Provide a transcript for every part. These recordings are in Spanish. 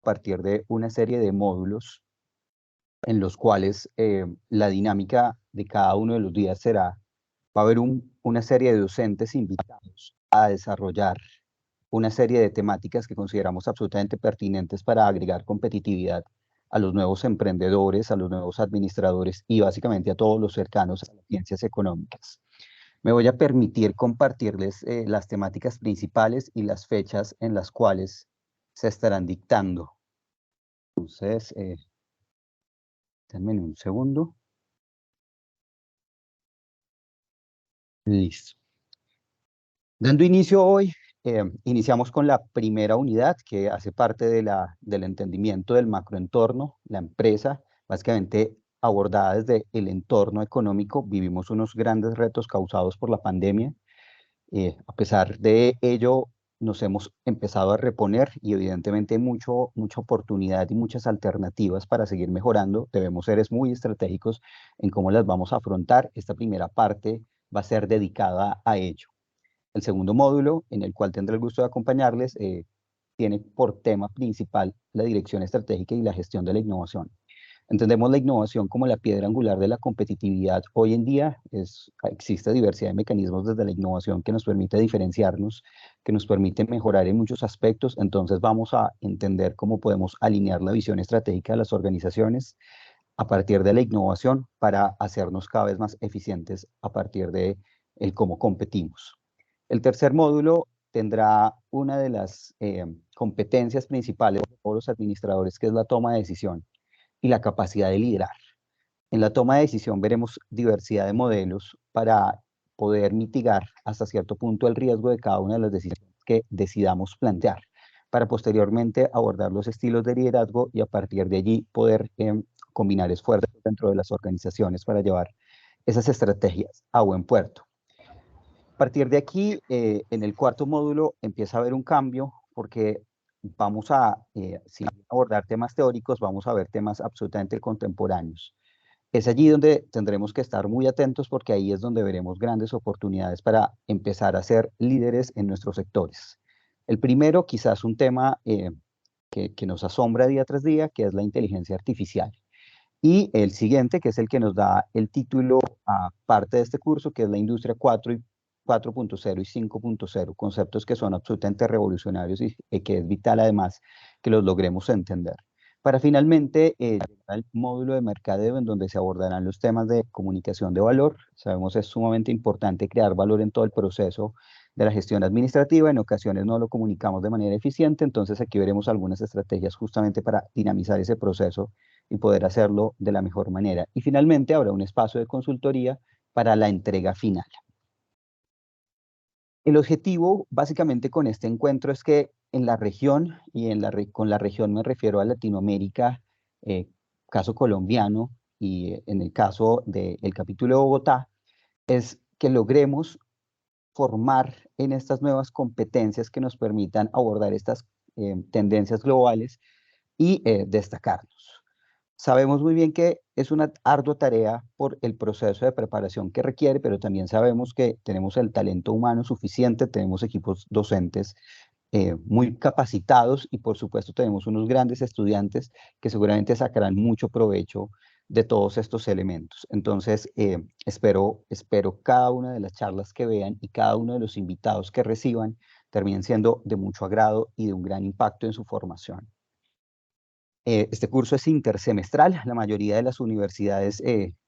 partir de una serie de módulos en los cuales la dinámica de cada uno de los días será, va a haber una serie de docentes invitados a desarrollar una serie de temáticas que consideramos absolutamente pertinentes para agregar competitividad a los nuevos emprendedores, a los nuevos administradores y básicamente a todos los cercanos a las ciencias económicas. Me voy a permitir compartirles las temáticas principales y las fechas en las cuales se estarán dictando. Entonces, denme un segundo. Listo. Dando inicio hoy, iniciamos con la primera unidad que hace parte del entendimiento del macroentorno, la empresa, básicamente abordada desde el entorno económico. Vivimos unos grandes retos causados por la pandemia. A pesar de ello, nos hemos empezado a reponer y evidentemente hay mucha oportunidad y muchas alternativas para seguir mejorando. Debemos ser muy estratégicos en cómo las vamos a afrontar. Esta primera parte va a ser dedicada a ello. El segundo módulo, en el cual tendré el gusto de acompañarles, tiene por tema principal la dirección estratégica y la gestión de la innovación. Entendemos la innovación como la piedra angular de la competitividad. Hoy en día existe diversidad de mecanismos desde la innovación que nos permite diferenciarnos, que nos permite mejorar en muchos aspectos. Entonces vamos a entender cómo podemos alinear la visión estratégica de las organizaciones a partir de la innovación para hacernos cada vez más eficientes a partir de el cómo competimos. El tercer módulo tendrá una de las competencias principales de todos los administradores, que es la toma de decisión y la capacidad de liderar. En la toma de decisión veremos diversidad de modelos para poder mitigar hasta cierto punto el riesgo de cada una de las decisiones que decidamos plantear, para posteriormente abordar los estilos de liderazgo y a partir de allí poder combinar esfuerzos dentro de las organizaciones para llevar esas estrategias a buen puerto. A partir de aquí, en el cuarto módulo empieza a haber un cambio porque vamos a, sin abordar temas teóricos, vamos a ver temas absolutamente contemporáneos. Es allí donde tendremos que estar muy atentos porque ahí es donde veremos grandes oportunidades para empezar a ser líderes en nuestros sectores. El primero, quizás un tema que nos asombra día tras día, que es la inteligencia artificial. Y el siguiente, que es el que nos da el título a parte de este curso, que es la industria 4.0 y 5.0, conceptos que son absolutamente revolucionarios y que es vital además que los logremos entender. Para finalmente llegar al módulo de mercadeo en donde se abordarán los temas de comunicación de valor. Sabemos es sumamente importante crear valor en todo el proceso de la gestión administrativa. En ocasiones no lo comunicamos de manera eficiente, entonces aquí veremos algunas estrategias justamente para dinamizar ese proceso y poder hacerlo de la mejor manera. Y finalmente habrá un espacio de consultoría para la entrega final. El objetivo básicamente con este encuentro es que en la región, y con la región me refiero a Latinoamérica, caso colombiano, y en el caso del capítulo de Bogotá, es que logremos formar en estas nuevas competencias que nos permitan abordar estas tendencias globales y destacarnos. Sabemos muy bien que es una ardua tarea por el proceso de preparación que requiere, pero también sabemos que tenemos el talento humano suficiente, tenemos equipos docentes muy capacitados y por supuesto tenemos unos grandes estudiantes que seguramente sacarán mucho provecho de todos estos elementos. Entonces, espero cada una de las charlas que vean y cada uno de los invitados que reciban terminen siendo de mucho agrado y de un gran impacto en su formación. Este curso es intersemestral, la mayoría de las universidades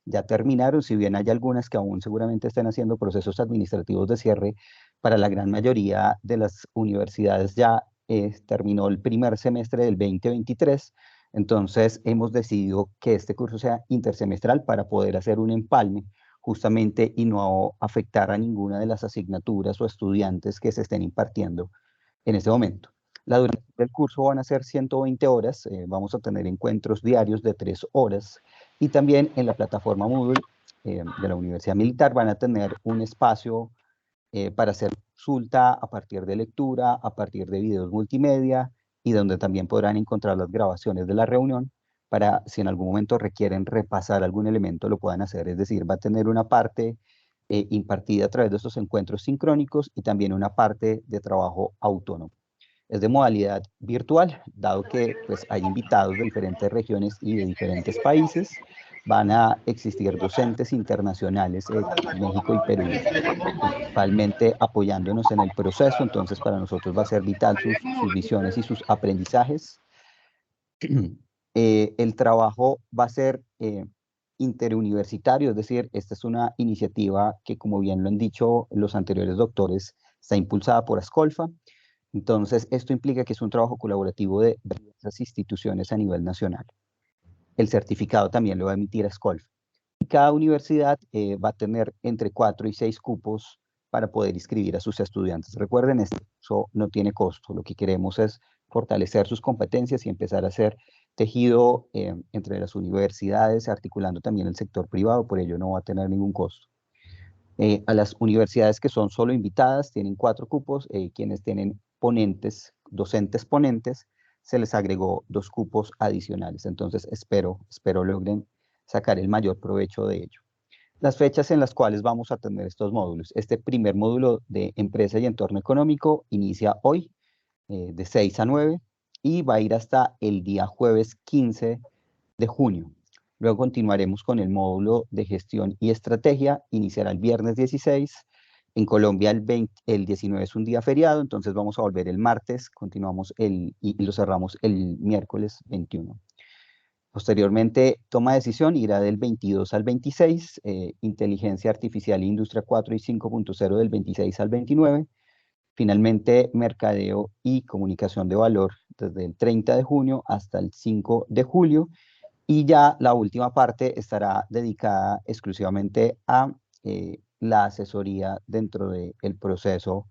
ya terminaron, si bien hay algunas que aún seguramente estén haciendo procesos administrativos de cierre, para la gran mayoría de las universidades ya terminó el primer semestre del 2023, entonces hemos decidido que este curso sea intersemestral para poder hacer un empalme justamente y no afectar a ninguna de las asignaturas o estudiantes que se estén impartiendo en este momento. La duración del curso van a ser 120 horas, vamos a tener encuentros diarios de 3 horas y también en la plataforma Moodle de la Universidad Militar van a tener un espacio para hacer consulta a partir de lectura, a partir de videos multimedia y donde también podrán encontrar las grabaciones de la reunión para si en algún momento requieren repasar algún elemento lo puedan hacer, es decir, va a tener una parte impartida a través de estos encuentros sincrónicos y también una parte de trabajo autónomo. Es de modalidad virtual, dado que pues, hay invitados de diferentes regiones y de diferentes países. Van a existir docentes internacionales de México y Perú, principalmente apoyándonos en el proceso. Entonces, para nosotros va a ser vital sus visiones y sus aprendizajes. El trabajo va a ser interuniversitario, es decir, esta es una iniciativa que, como bien lo han dicho los anteriores doctores, está impulsada por Ascolfa. Entonces, esto implica que es un trabajo colaborativo de diversas instituciones a nivel nacional. El certificado también lo va a emitir Ascolfa. Y cada universidad va a tener entre 4 y 6 cupos para poder inscribir a sus estudiantes. Recuerden, eso no tiene costo. Lo que queremos es fortalecer sus competencias y empezar a hacer tejido entre las universidades, articulando también el sector privado, por ello no va a tener ningún costo. A las universidades que son solo invitadas tienen 4 cupos, quienes tienen ponentes, docentes ponentes, se les agregó 2 cupos adicionales. Entonces espero logren sacar el mayor provecho de ello. Las fechas en las cuales vamos a tener estos módulos. Este primer módulo de empresa y entorno económico inicia hoy de 6 a 9 y va a ir hasta el día jueves 15 de junio. Luego continuaremos con el módulo de gestión y estrategia, iniciará el viernes 16. En Colombia el 19 es un día feriado, entonces vamos a volver el martes, continuamos y lo cerramos el miércoles 21. Posteriormente, toma de decisión irá del 22 al 26, inteligencia artificial e industria 4 y 5.0 del 26 al 29. Finalmente, mercadeo y comunicación de valor desde el 30 de junio hasta el 5 de julio. Y ya la última parte estará dedicada exclusivamente a la asesoría dentro del proceso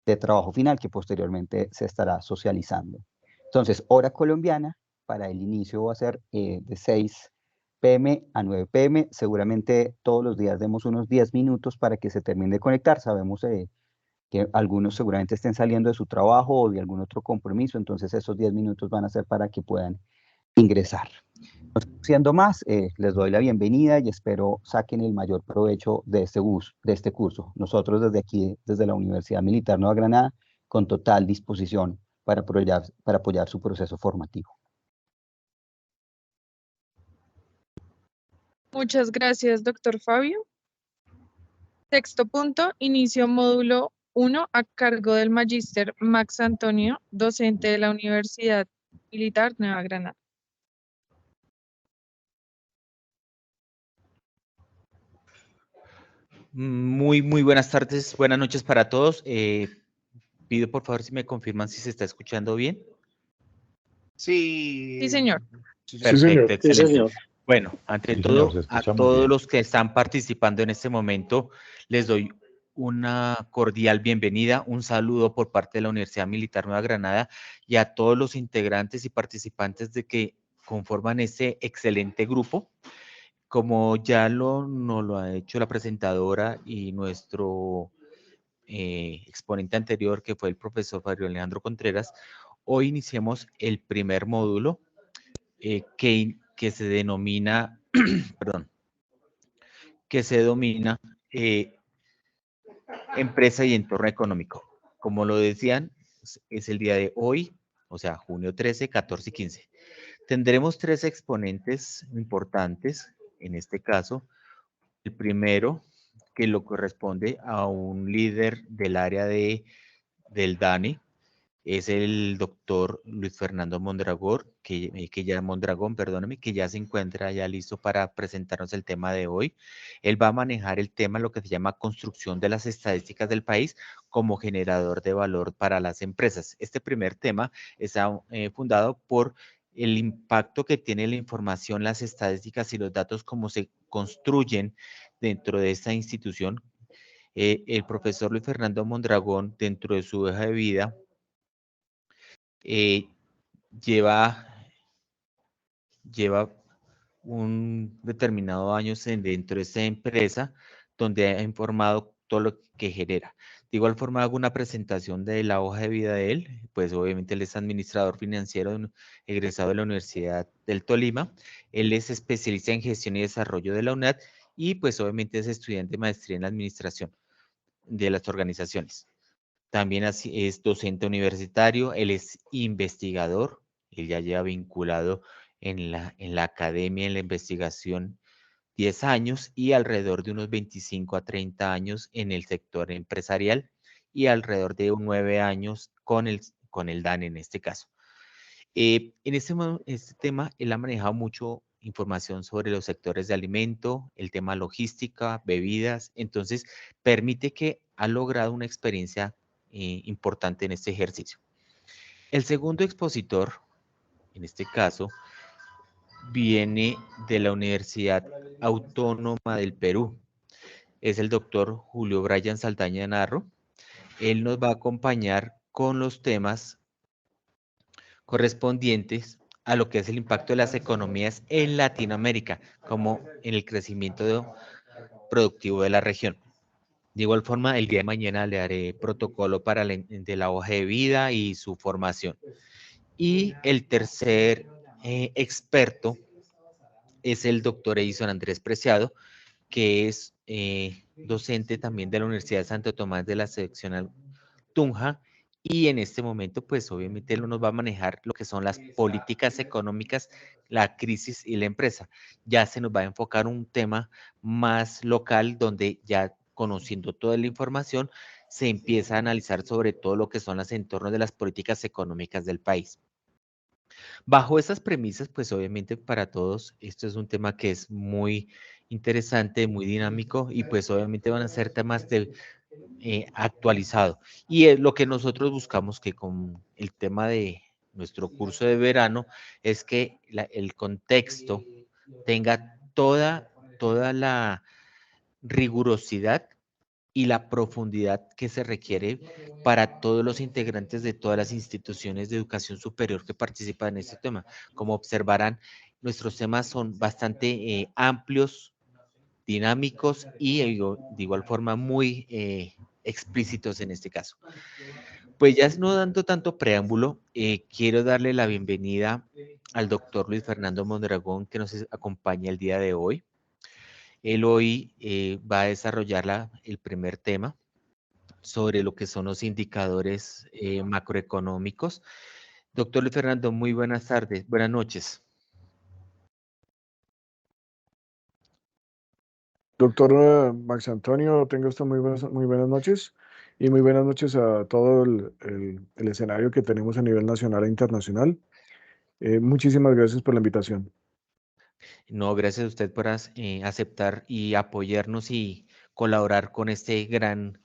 de trabajo final que posteriormente se estará socializando. Entonces, hora colombiana para el inicio va a ser de 6 p.m. a 9 p.m. Seguramente todos los días demos unos 10 minutos para que se termine de conectar. Sabemos que algunos seguramente estén saliendo de su trabajo o de algún otro compromiso, entonces esos 10 minutos van a ser para que puedan ingresar. Siendo más, les doy la bienvenida y espero saquen el mayor provecho de este curso. Nosotros desde aquí, desde la Universidad Militar Nueva Granada, con total disposición para apoyar su proceso formativo. Muchas gracias, doctor Fabio. Sexto punto, inicio módulo 1 a cargo del magíster Max Antonio, docente de la Universidad Militar Nueva Granada. Muy buenas tardes, buenas noches para todos. Pido por favor si me confirman si se está escuchando bien. Sí, señor. Perfecto, excelente. Sí, señor. Bueno, ante todo, a todos los que están participando en este momento, les doy una cordial bienvenida, un saludo por parte de la Universidad Militar Nueva Granada y a todos los integrantes y participantes de que conforman este excelente grupo. Como ya nos lo ha hecho la presentadora y nuestro exponente anterior, que fue el profesor Fabio Alejandro Contreras, hoy iniciamos el primer módulo que se denomina, perdón, que se denomina empresa y entorno económico. Como lo decían, es el día de hoy, o sea, junio 13, 14 y 15. Tendremos 3 exponentes importantes, en este caso. El primero, que lo corresponde a un líder del área del DANE, es el doctor Luis Fernando Mondragón, perdóname, que ya se encuentra ya listo para presentarnos el tema de hoy. Él va a manejar el tema, lo que se llama construcción de las estadísticas del país como generador de valor para las empresas. Este primer tema está fundado por el impacto que tiene la información, las estadísticas y los datos, cómo se construyen dentro de esta institución. El profesor Luis Fernando Mondragón, dentro de su hoja de vida, lleva un determinado años dentro de esta empresa donde ha informado todo lo que genera. De igual forma hago una presentación de la hoja de vida de él, pues obviamente él es administrador financiero egresado de la Universidad del Tolima, él es especialista en gestión y desarrollo de la UNAD y pues obviamente es estudiante de maestría en administración de las organizaciones. También es docente universitario, él es investigador, él ya lleva vinculado en la academia, en la investigación 10 años y alrededor de unos 25 a 30 años en el sector empresarial y alrededor de 9 años con el DAN en este caso. En este tema, él ha manejado mucho información sobre los sectores de alimento, el tema logística, bebidas, entonces permite que ha logrado una experiencia importante en este ejercicio. El segundo expositor, en este caso, viene de la Universidad Autónoma del Perú. Es el doctor Julio Brian Saldaña Narro. Él nos va a acompañar con los temas correspondientes a lo que es el impacto de las economías en Latinoamérica, como en el crecimiento productivo de la región. De igual forma, el día de mañana le haré protocolo para de la hoja de vida y su formación. Y el tercer experto es el doctor Edison Andrés Preciado, que es docente también de la Universidad de Santo Tomás de la seccional Tunja, y en este momento, pues obviamente él nos va a manejar lo que son las políticas económicas, la crisis y la empresa. Ya se nos va a enfocar un tema más local, donde ya conociendo toda la información, se empieza a analizar sobre todo lo que son los entornos de las políticas económicas del país. Bajo esas premisas, pues obviamente para todos esto es un tema que es muy interesante, muy dinámico y pues obviamente van a ser temas de actualizado. Y es lo que nosotros buscamos que con el tema de nuestro curso de verano es que el contexto tenga toda la rigurosidad y la profundidad que se requiere para todos los integrantes de todas las instituciones de educación superior que participan en este tema. Como observarán, nuestros temas son bastante amplios, dinámicos y de igual forma muy explícitos en este caso. Pues ya no dando tanto preámbulo, quiero darle la bienvenida al doctor Luis Fernando Mondragón, que nos acompaña el día de hoy. Él hoy va a desarrollar el primer tema sobre lo que son los indicadores macroeconómicos. Doctor Luis Fernando, muy buenas tardes, buenas noches. Doctor Max Antonio, tenga usted muy buenas noches y muy buenas noches a todo el escenario que tenemos a nivel nacional e internacional. Muchísimas gracias por la invitación. No, gracias a usted por aceptar y apoyarnos y colaborar con este gran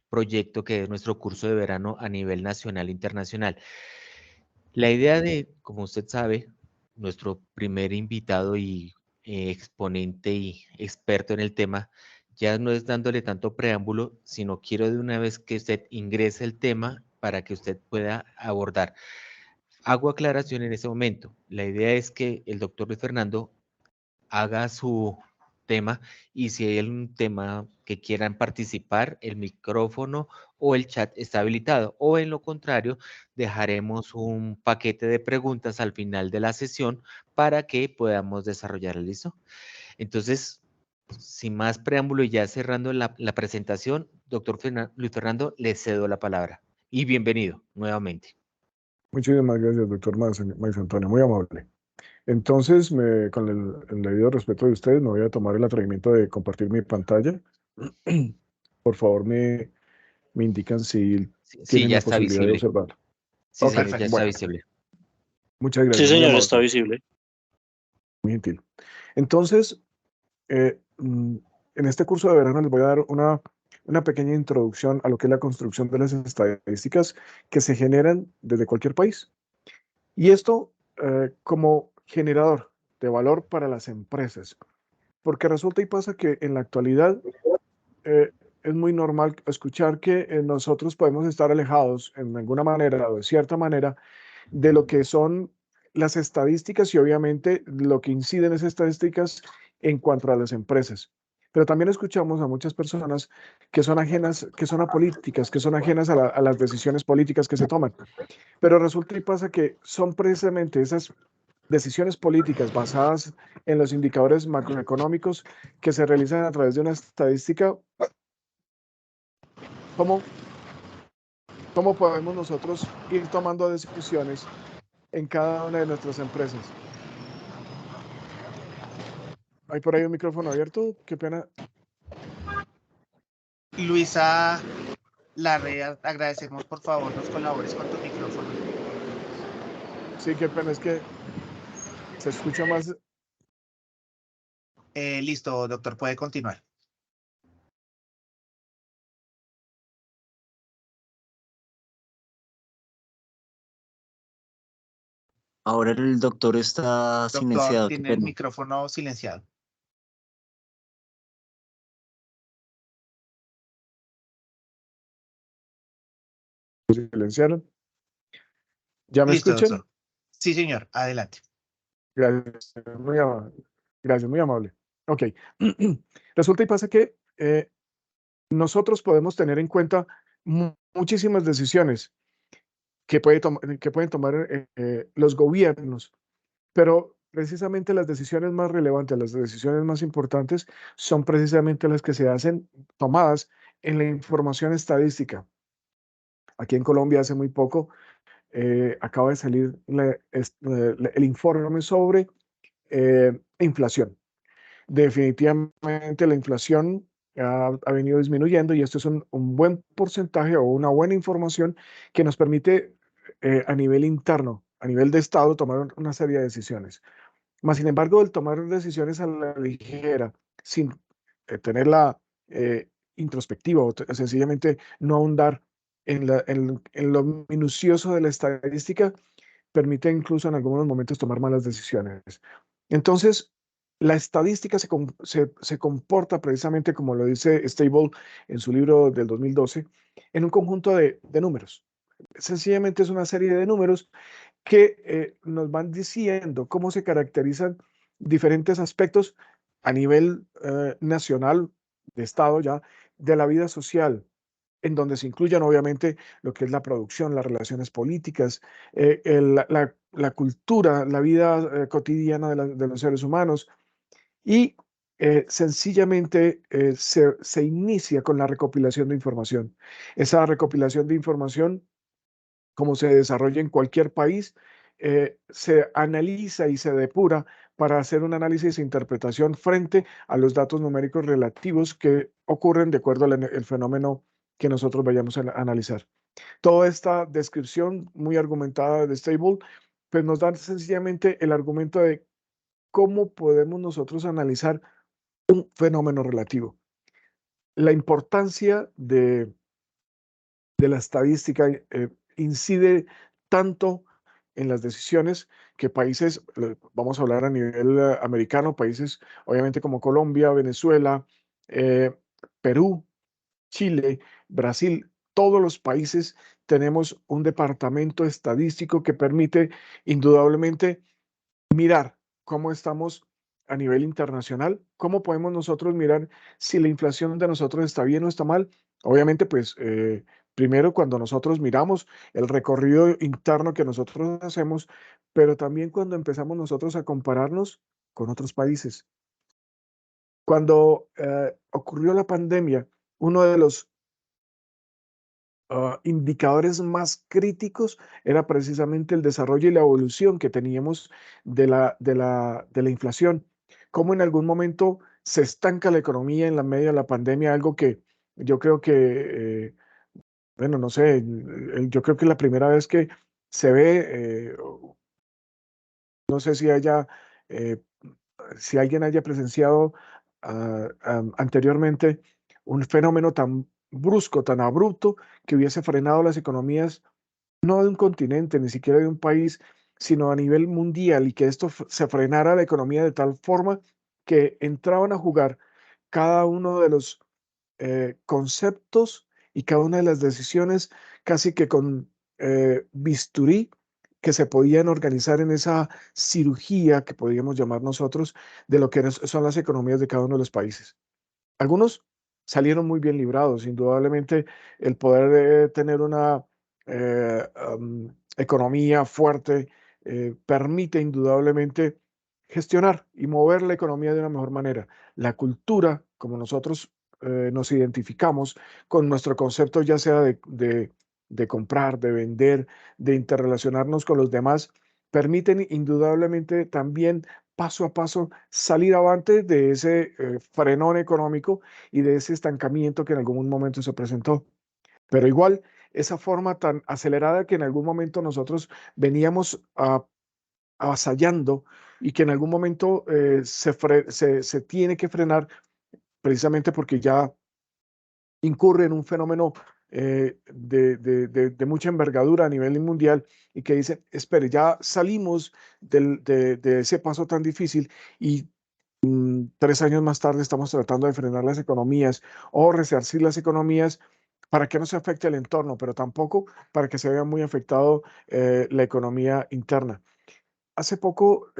proyecto que es nuestro curso de verano a nivel nacional e internacional. La idea de, como usted sabe, nuestro primer invitado y exponente y experto en el tema, ya no es dándole tanto preámbulo, sino quiero de una vez que usted ingrese el tema para que usted pueda abordar. Hago aclaración en ese momento. La idea es que el doctor Luis Fernando haga su tema y si hay algún tema que quieran participar, el micrófono o el chat está habilitado, o en lo contrario, dejaremos un paquete de preguntas al final de la sesión para que podamos desarrollarlo. ¿Listo? Entonces, sin más preámbulo y ya cerrando la presentación, doctor Luis Fernando, le cedo la palabra y bienvenido nuevamente. Muchísimas gracias, doctor Max Antonio, muy amable. Entonces, con el debido respeto de ustedes, me voy a tomar el atrevimiento de compartir mi pantalla. Por favor, me indican si Sí, tienen ya la está posibilidad de visible. observar. Sí, Oh, señor, ya perfecto. está Bueno, visible. muchas Sí, gracias, muy señor, amable, está visible. muy gentil. Entonces, en este curso de verano les voy a dar una pequeña introducción a lo que es la construcción de las estadísticas que se generan desde cualquier país. Y esto como generador de valor para las empresas. Porque resulta y pasa que en la actualidad es muy normal escuchar que nosotros podemos estar alejados en alguna manera o de cierta manera de lo que son las estadísticas y obviamente lo que incide en esas estadísticas en cuanto a las empresas. Pero también escuchamos a muchas personas que son ajenas, que son apolíticas, que son ajenas a las decisiones políticas que se toman. Pero resulta y pasa que son precisamente esas decisiones políticas basadas en los indicadores macroeconómicos que se realizan a través de una estadística como ¿Cómo podemos nosotros ir tomando decisiones en cada una de nuestras empresas? ¿Hay por ahí un micrófono abierto? Qué pena. Luisa Larrea, agradecemos por favor nos colabores con tu micrófono. Sí, qué pena, es que se escucha más. Listo, doctor, puede continuar. Ahora el doctor está Doctor, silenciado, qué tiene el pena. micrófono silenciado. Silenciaron. ¿Ya me Listo, escuchan? doctor. Sí, señor, adelante. Gracias, muy amable. Gracias, muy amable. Ok. Resulta y pasa que nosotros podemos tener en cuenta muchísimas decisiones que pueden tomar los gobiernos, pero precisamente las decisiones más relevantes, las decisiones más importantes son precisamente las que se hacen tomadas en la información estadística. Aquí en Colombia hace muy poco acaba de salir el informe sobre inflación. Definitivamente la inflación ha venido disminuyendo y esto es un buen porcentaje o una buena información que nos permite a nivel interno, a nivel de Estado, tomar una serie de decisiones. Más sin embargo, el tomar decisiones a la ligera, sin tenerla introspectiva o sencillamente no ahondar en lo minucioso de la estadística, permite incluso en algunos momentos tomar malas decisiones. Entonces, la estadística se comporta precisamente como lo dice Stable en su libro del 2012, en un conjunto de números. Sencillamente es una serie de números que nos van diciendo cómo se caracterizan diferentes aspectos a nivel nacional, de Estado ya, de la vida social, en donde se incluyan obviamente lo que es la producción, las relaciones políticas, la cultura, la vida cotidiana de los seres humanos. Y sencillamente se inicia con la recopilación de información. Esa recopilación de información, como se desarrolla en cualquier país, se analiza y se depura para hacer un análisis e interpretación frente a los datos numéricos relativos que ocurren de acuerdo al fenómeno que nosotros vayamos a analizar. Toda esta descripción muy argumentada de Stable, pues nos da sencillamente el argumento de cómo podemos nosotros analizar un fenómeno relativo. La importancia de la estadística incide tanto en las decisiones que países, vamos a hablar a nivel americano, países obviamente como Colombia, Venezuela, Perú, Chile, Brasil, todos los países tenemos un departamento estadístico que permite indudablemente mirar cómo estamos a nivel internacional, cómo podemos nosotros mirar si la inflación de nosotros está bien o está mal. Obviamente, pues primero cuando nosotros miramos el recorrido interno que nosotros hacemos, pero también cuando empezamos nosotros a compararnos con otros países. Cuando ocurrió la pandemia, uno de los indicadores más críticos era precisamente el desarrollo y la evolución que teníamos de la inflación. Cómo en algún momento se estanca la economía en la medio de la pandemia, algo que yo creo que, bueno, no sé, yo creo que la primera vez que se ve, no sé eh, si alguien haya presenciado anteriormente un fenómeno tan brusco, tan abrupto, que hubiese frenado las economías, no de un continente, ni siquiera de un país, sino a nivel mundial, y que esto se frenara la economía de tal forma que entraban a jugar cada uno de los conceptos y cada una de las decisiones casi que con bisturí que se podían organizar en esa cirugía que podríamos llamar nosotros de lo que son las economías de cada uno de los países. Algunos salieron muy bien librados, indudablemente el poder tener una economía fuerte permite indudablemente gestionar y mover la economía de una mejor manera. La cultura, como nosotros nos identificamos con nuestro concepto ya sea de comprar, de vender, de interrelacionarnos con los demás, permiten indudablemente también paso a paso salir avante de ese frenón económico y de ese estancamiento que en algún momento se presentó. Pero igual, esa forma tan acelerada que en algún momento nosotros veníamos avasallando y que en algún momento se tiene que frenar precisamente porque ya incurre en un fenómeno de mucha envergadura a nivel mundial y que dicen, espere, ya salimos de ese paso tan difícil y 3 años más tarde estamos tratando de frenar las economías o resarcir las economías para que no se afecte el entorno, pero tampoco para que se vea muy afectado la economía interna. Hace poco,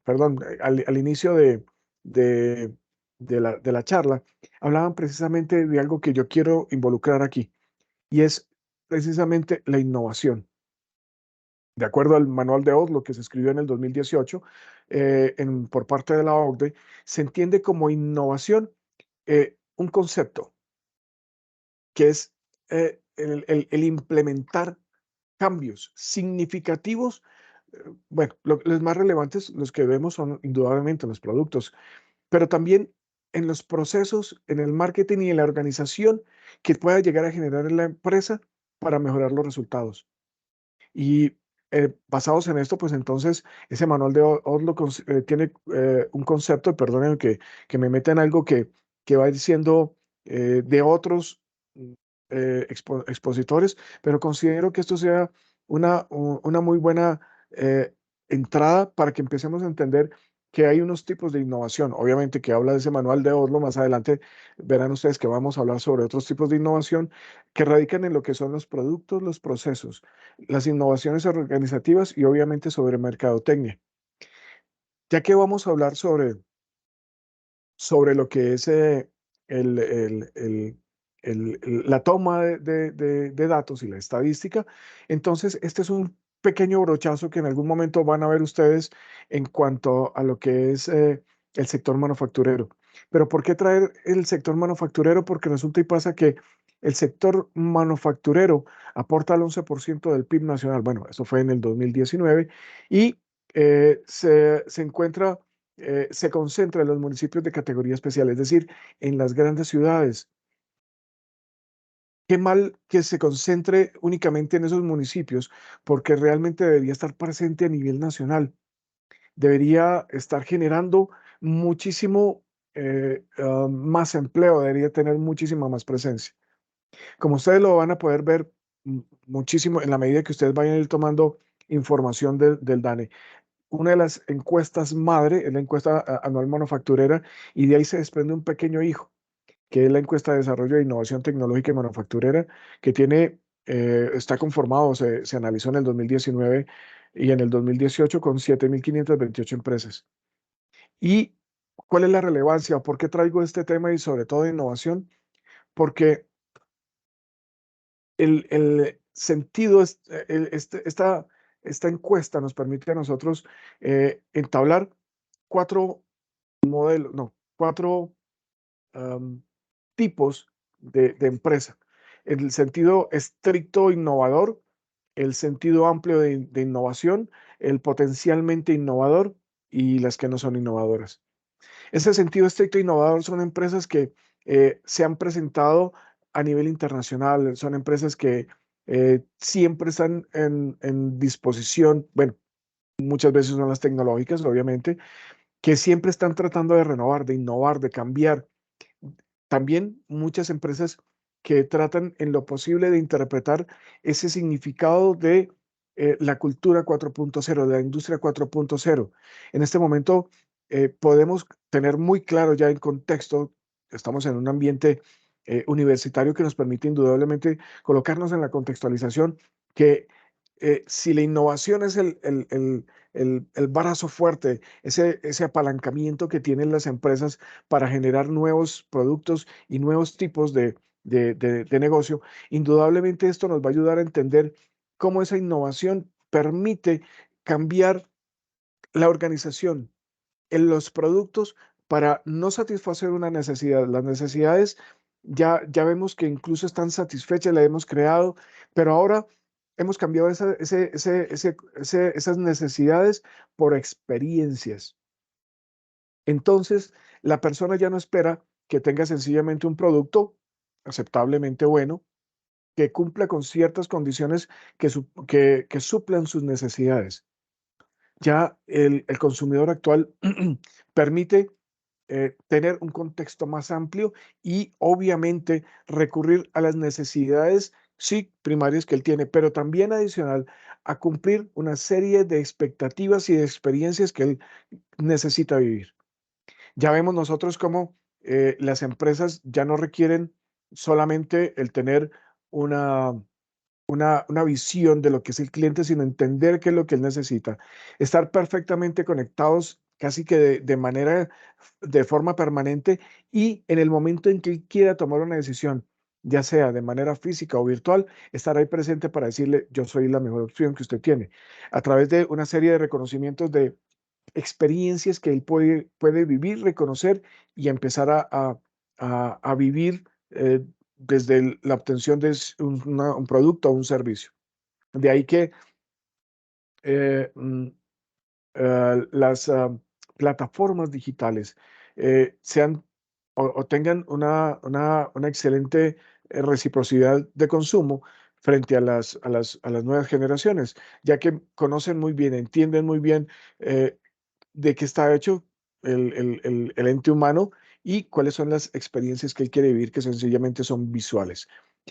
perdón, al inicio de, de la charla, hablaban precisamente de algo que yo quiero involucrar aquí, y es precisamente la innovación. De acuerdo al manual de Oslo que se escribió en el 2018 por parte de la OCDE, se entiende como innovación un concepto que es el implementar cambios significativos. Bueno, los más relevantes, los que vemos son indudablemente los productos, pero también en los procesos, en el marketing y en la organización que pueda llegar a generar en la empresa para mejorar los resultados. Y basados en esto, pues entonces ese manual de Oslo tiene un concepto, perdonen que me meta en algo que va diciendo de otros expositores, pero considero que esto sea una muy buena entrada para que empecemos a entender que hay unos tipos de innovación. Obviamente que habla de ese manual de Oslo, más adelante verán ustedes que vamos a hablar sobre otros tipos de innovación que radican en lo que son los productos, los procesos, las innovaciones organizativas y obviamente sobre mercadotecnia. Ya que vamos a hablar sobre lo que es el, el, la toma de datos y la estadística. Entonces, este es un pequeño brochazo que en algún momento van a ver ustedes en cuanto a lo que es el sector manufacturero. Pero ¿por qué traer el sector manufacturero? Porque resulta y pasa que el sector manufacturero aporta el 11% del PIB nacional. Bueno, eso fue en el 2019 y se encuentra se concentra en los municipios de categoría especial, es decir, en las grandes ciudades. Qué mal que se concentre únicamente en esos municipios, porque realmente debería estar presente a nivel nacional. Debería estar generando muchísimo más empleo, debería tener muchísima más presencia. Como ustedes lo van a poder ver muchísimo en la medida que ustedes vayan a ir tomando información del DANE. Una de las encuestas madre es la encuesta anual manufacturera y de ahí se desprende un pequeño hijo, que es la encuesta de desarrollo de innovación tecnológica y manufacturera, que está conformado, se analizó en el 2019 y en el 2018 con 7.528 empresas. ¿Y cuál es la relevancia? ¿Por qué traigo este tema y sobre todo de innovación? Porque el sentido, esta encuesta nos permite a nosotros entablar cuatro modelos, no, cuatro tipos de empresa. El sentido estricto innovador, el sentido amplio de innovación, el potencialmente innovador y las que no son innovadoras. Ese sentido estricto innovador son empresas que se han presentado a nivel internacional, son empresas que siempre están en disposición, bueno, muchas veces son las tecnológicas, obviamente, que siempre están tratando de renovar, de innovar, de cambiar. También muchas empresas que tratan en lo posible de interpretar ese significado de la cultura 4.0, de la industria 4.0. En este momento podemos tener muy claro ya en contexto, estamos en un ambiente universitario que nos permite indudablemente colocarnos en la contextualización que si la innovación es el brazo fuerte, ese apalancamiento que tienen las empresas para generar nuevos productos y nuevos tipos de negocio, indudablemente esto nos va a ayudar a entender cómo esa innovación permite cambiar la organización en los productos para no satisfacer una necesidad. Las necesidades ya vemos que incluso están satisfechas, la hemos creado, pero ahora hemos cambiado esas necesidades por experiencias. Entonces, la persona ya no espera que tenga sencillamente un producto aceptablemente bueno, que cumpla con ciertas condiciones que suplan sus necesidades. Ya el consumidor actual permite tener un contexto más amplio y obviamente recurrir a las necesidades, sí, primarias que él tiene, pero también adicional a cumplir una serie de expectativas y de experiencias que él necesita vivir. Ya vemos nosotros cómo las empresas ya no requieren solamente el tener una una visión de lo que es el cliente, sino entender qué es lo que él necesita. Estar perfectamente conectados casi que de forma permanente y en el momento en que él quiera tomar una decisión, ya sea de manera física o virtual, estar ahí presente para decirle, yo soy la mejor opción que usted tiene, a través de una serie de reconocimientos de experiencias que él puede vivir, reconocer y empezar a vivir desde la obtención de un producto o un servicio. De ahí que eh, mm, las plataformas digitales sean o tengan una excelente reciprocidad de consumo frente a las nuevas generaciones, ya que conocen muy bien, entienden muy bien de qué está hecho el ente humano y cuáles son las experiencias que él quiere vivir, que sencillamente son visuales.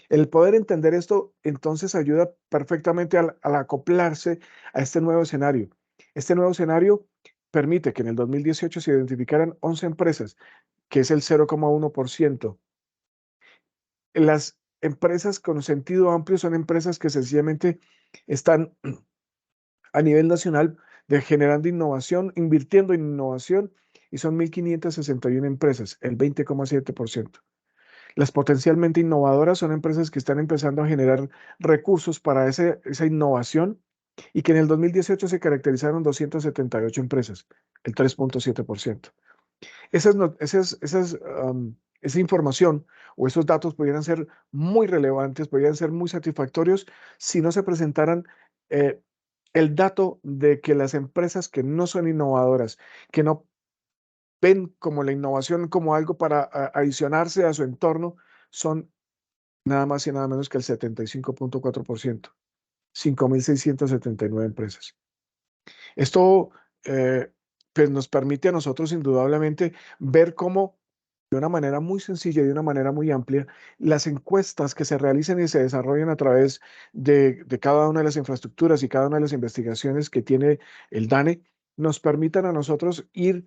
El poder entender esto entonces ayuda perfectamente al acoplarse a este nuevo escenario. Este nuevo escenario permite que en el 2018 se identificaran 11 empresas, que es el 0,1%. Las empresas con sentido amplio son empresas que sencillamente están a nivel nacional generando innovación, invirtiendo en innovación, y son 1.561 empresas, el 20,7%. Las potencialmente innovadoras son empresas que están empezando a generar recursos para esa innovación y que en el 2018 se caracterizaron 278 empresas, el 3,7%. Esa información o esos datos pudieran ser muy relevantes, pudieran ser muy satisfactorios si no se presentaran eh, el dato de que las empresas que no son innovadoras, que no ven como la innovación como algo para adicionarse a su entorno, son nada más y nada menos que el 75,4%, 5.679 empresas. Esto pues nos permite a nosotros indudablemente ver cómo de una manera muy sencilla y de una manera muy amplia, las encuestas que se realicen y se desarrollan a través de cada una de las infraestructuras y cada una de las investigaciones que tiene el DANE, nos permitan a nosotros ir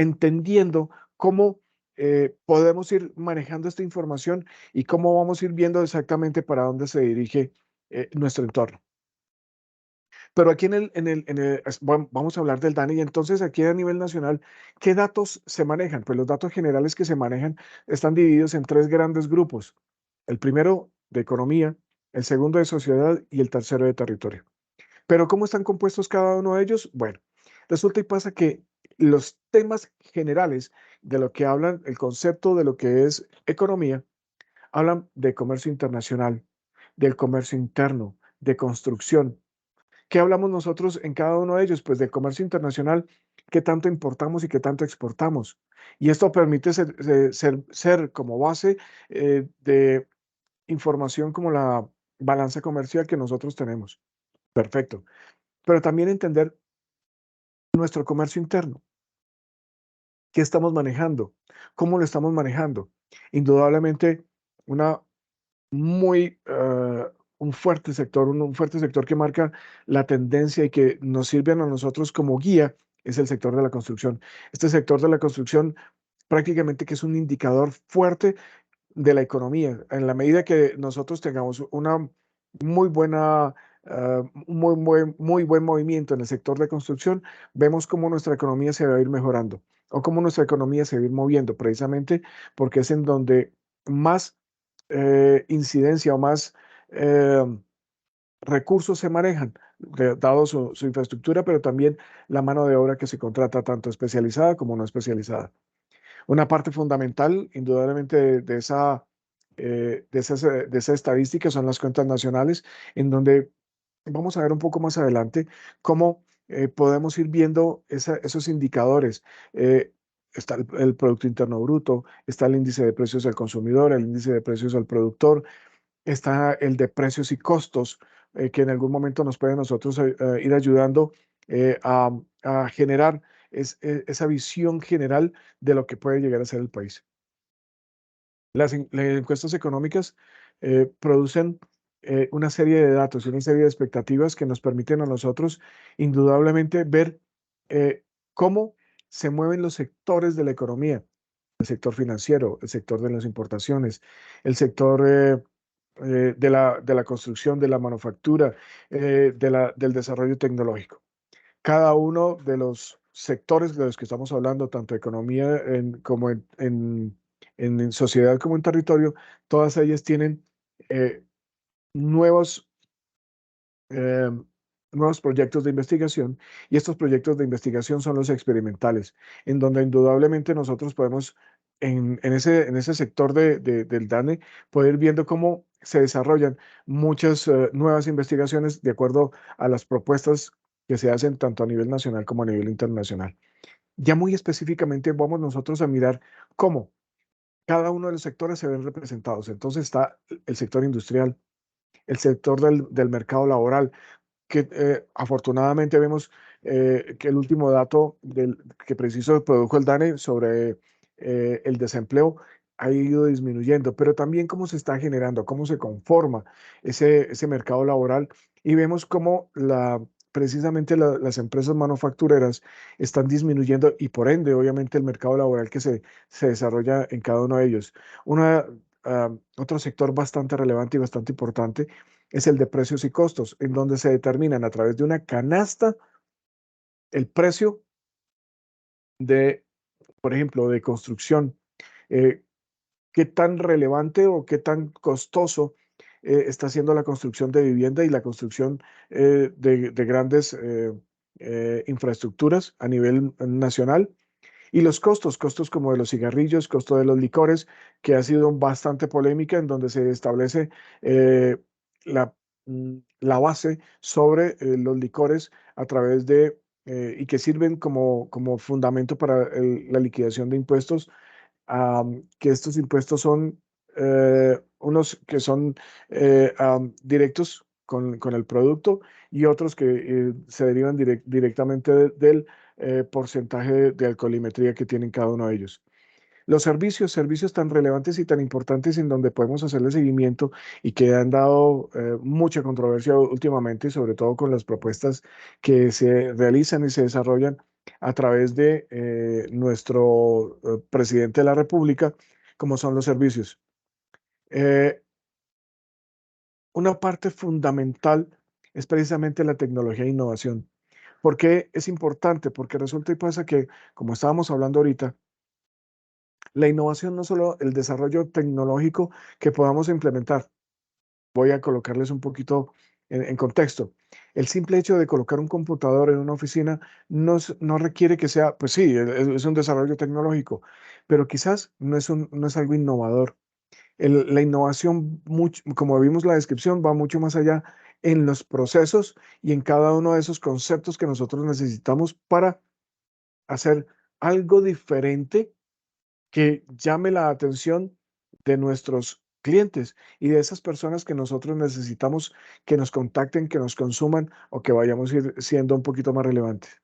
entendiendo cómo podemos ir manejando esta información y cómo vamos a ir viendo exactamente para dónde se dirige nuestro entorno. Pero aquí vamos a hablar del DANE y entonces aquí a nivel nacional, ¿qué datos se manejan? Pues los datos generales que se manejan están divididos en 3 grandes grupos. El primero de economía, el segundo de sociedad y el tercero de territorio. Pero ¿cómo están compuestos cada uno de ellos? Bueno, resulta y pasa que los temas generales de lo que hablan, el concepto de lo que es economía, hablan de comercio internacional, del comercio interno, de construcción. ¿Qué hablamos nosotros en cada uno de ellos? Pues del comercio internacional, qué tanto importamos y qué tanto exportamos. Y esto permite ser como base de información como la balanza comercial que nosotros tenemos. Perfecto. Pero también entender nuestro comercio interno. ¿Qué estamos manejando? ¿Cómo lo estamos manejando? Indudablemente, una muy, un fuerte sector que marca la tendencia y que nos sirve a nosotros como guía es el sector de la construcción. Este sector de la construcción prácticamente que es un indicador fuerte de la economía. En la medida que nosotros tengamos una muy buena, muy buen movimiento en el sector de construcción, vemos cómo nuestra economía se va a ir mejorando o cómo nuestra economía se va a ir moviendo, precisamente porque es en donde más incidencia o más eh, recursos se manejan, dado su infraestructura, pero también la mano de obra que se contrata, tanto especializada como no especializada. Una parte fundamental, indudablemente, de esa estadística son las cuentas nacionales, en donde vamos a ver un poco más adelante cómo podemos ir viendo esos indicadores. Está el Producto Interno Bruto, está el índice de precios al consumidor, el índice de precios al productor, está el de precios y costos, que en algún momento nos puede nosotros ir ayudando a generar esa visión general de lo que puede llegar a ser el país. Las encuestas económicas producen una serie de datos y una serie de expectativas que nos permiten a nosotros indudablemente ver cómo se mueven los sectores de la economía, el sector financiero, el sector de las importaciones, el sector de la construcción, de la manufactura, del desarrollo tecnológico. Cada uno de los sectores de los que estamos hablando, tanto economía como en sociedad como en territorio, todas ellas tienen nuevos, eh, nuevos proyectos de investigación, y estos proyectos de investigación son los experimentales, en donde indudablemente nosotros podemos, en ese sector del DANE, poder ir viendo cómo se desarrollan muchas nuevas investigaciones de acuerdo a las propuestas que se hacen tanto a nivel nacional como a nivel internacional. Ya muy específicamente vamos nosotros a mirar cómo cada uno de los sectores se ven representados. Entonces está el sector industrial, el sector del mercado laboral, que afortunadamente vemos que el último dato que preciso produjo el DANE sobre el desempleo ha ido disminuyendo, pero también cómo se está generando, cómo se conforma ese mercado laboral, y vemos cómo precisamente las empresas manufactureras están disminuyendo, y por ende, obviamente, el mercado laboral que se desarrolla en cada uno de ellos. Otro sector bastante relevante y bastante importante es el de precios y costos, en donde se determinan a través de una canasta el precio de, por ejemplo, de construcción, qué tan relevante o qué tan costoso está siendo la construcción de vivienda y la construcción de grandes infraestructuras a nivel nacional. Y los costos como de los cigarrillos, costo de los licores, que ha sido bastante polémica, en donde se establece eh, la, la base sobre los licores a través y que sirven como fundamento para la liquidación de impuestos, que estos impuestos son unos que son directos con el producto, y otros que se derivan directamente del porcentaje de alcoholimetría que tienen cada uno de ellos. Los servicios tan relevantes y tan importantes, en donde podemos hacerle seguimiento y que han dado mucha controversia últimamente, sobre todo con las propuestas que se realizan y se desarrollan a través de nuestro presidente de la República, como son los servicios. Una parte fundamental es precisamente la tecnología e innovación. ¿Por qué es importante? Porque resulta y pasa que, como estábamos hablando ahorita, la innovación no solo el desarrollo tecnológico que podamos implementar. Voy a colocarles un poquito en contexto. El simple hecho de colocar un computador en una oficina no requiere que sea, pues sí, es un desarrollo tecnológico, pero quizás no es algo innovador. La innovación, como vimos la descripción, va mucho más allá en los procesos y en cada uno de esos conceptos que nosotros necesitamos para hacer algo diferente que llame la atención de nuestros clientes y de esas personas que nosotros necesitamos que nos contacten, que nos consuman, o que vayamos a ir siendo un poquito más relevantes.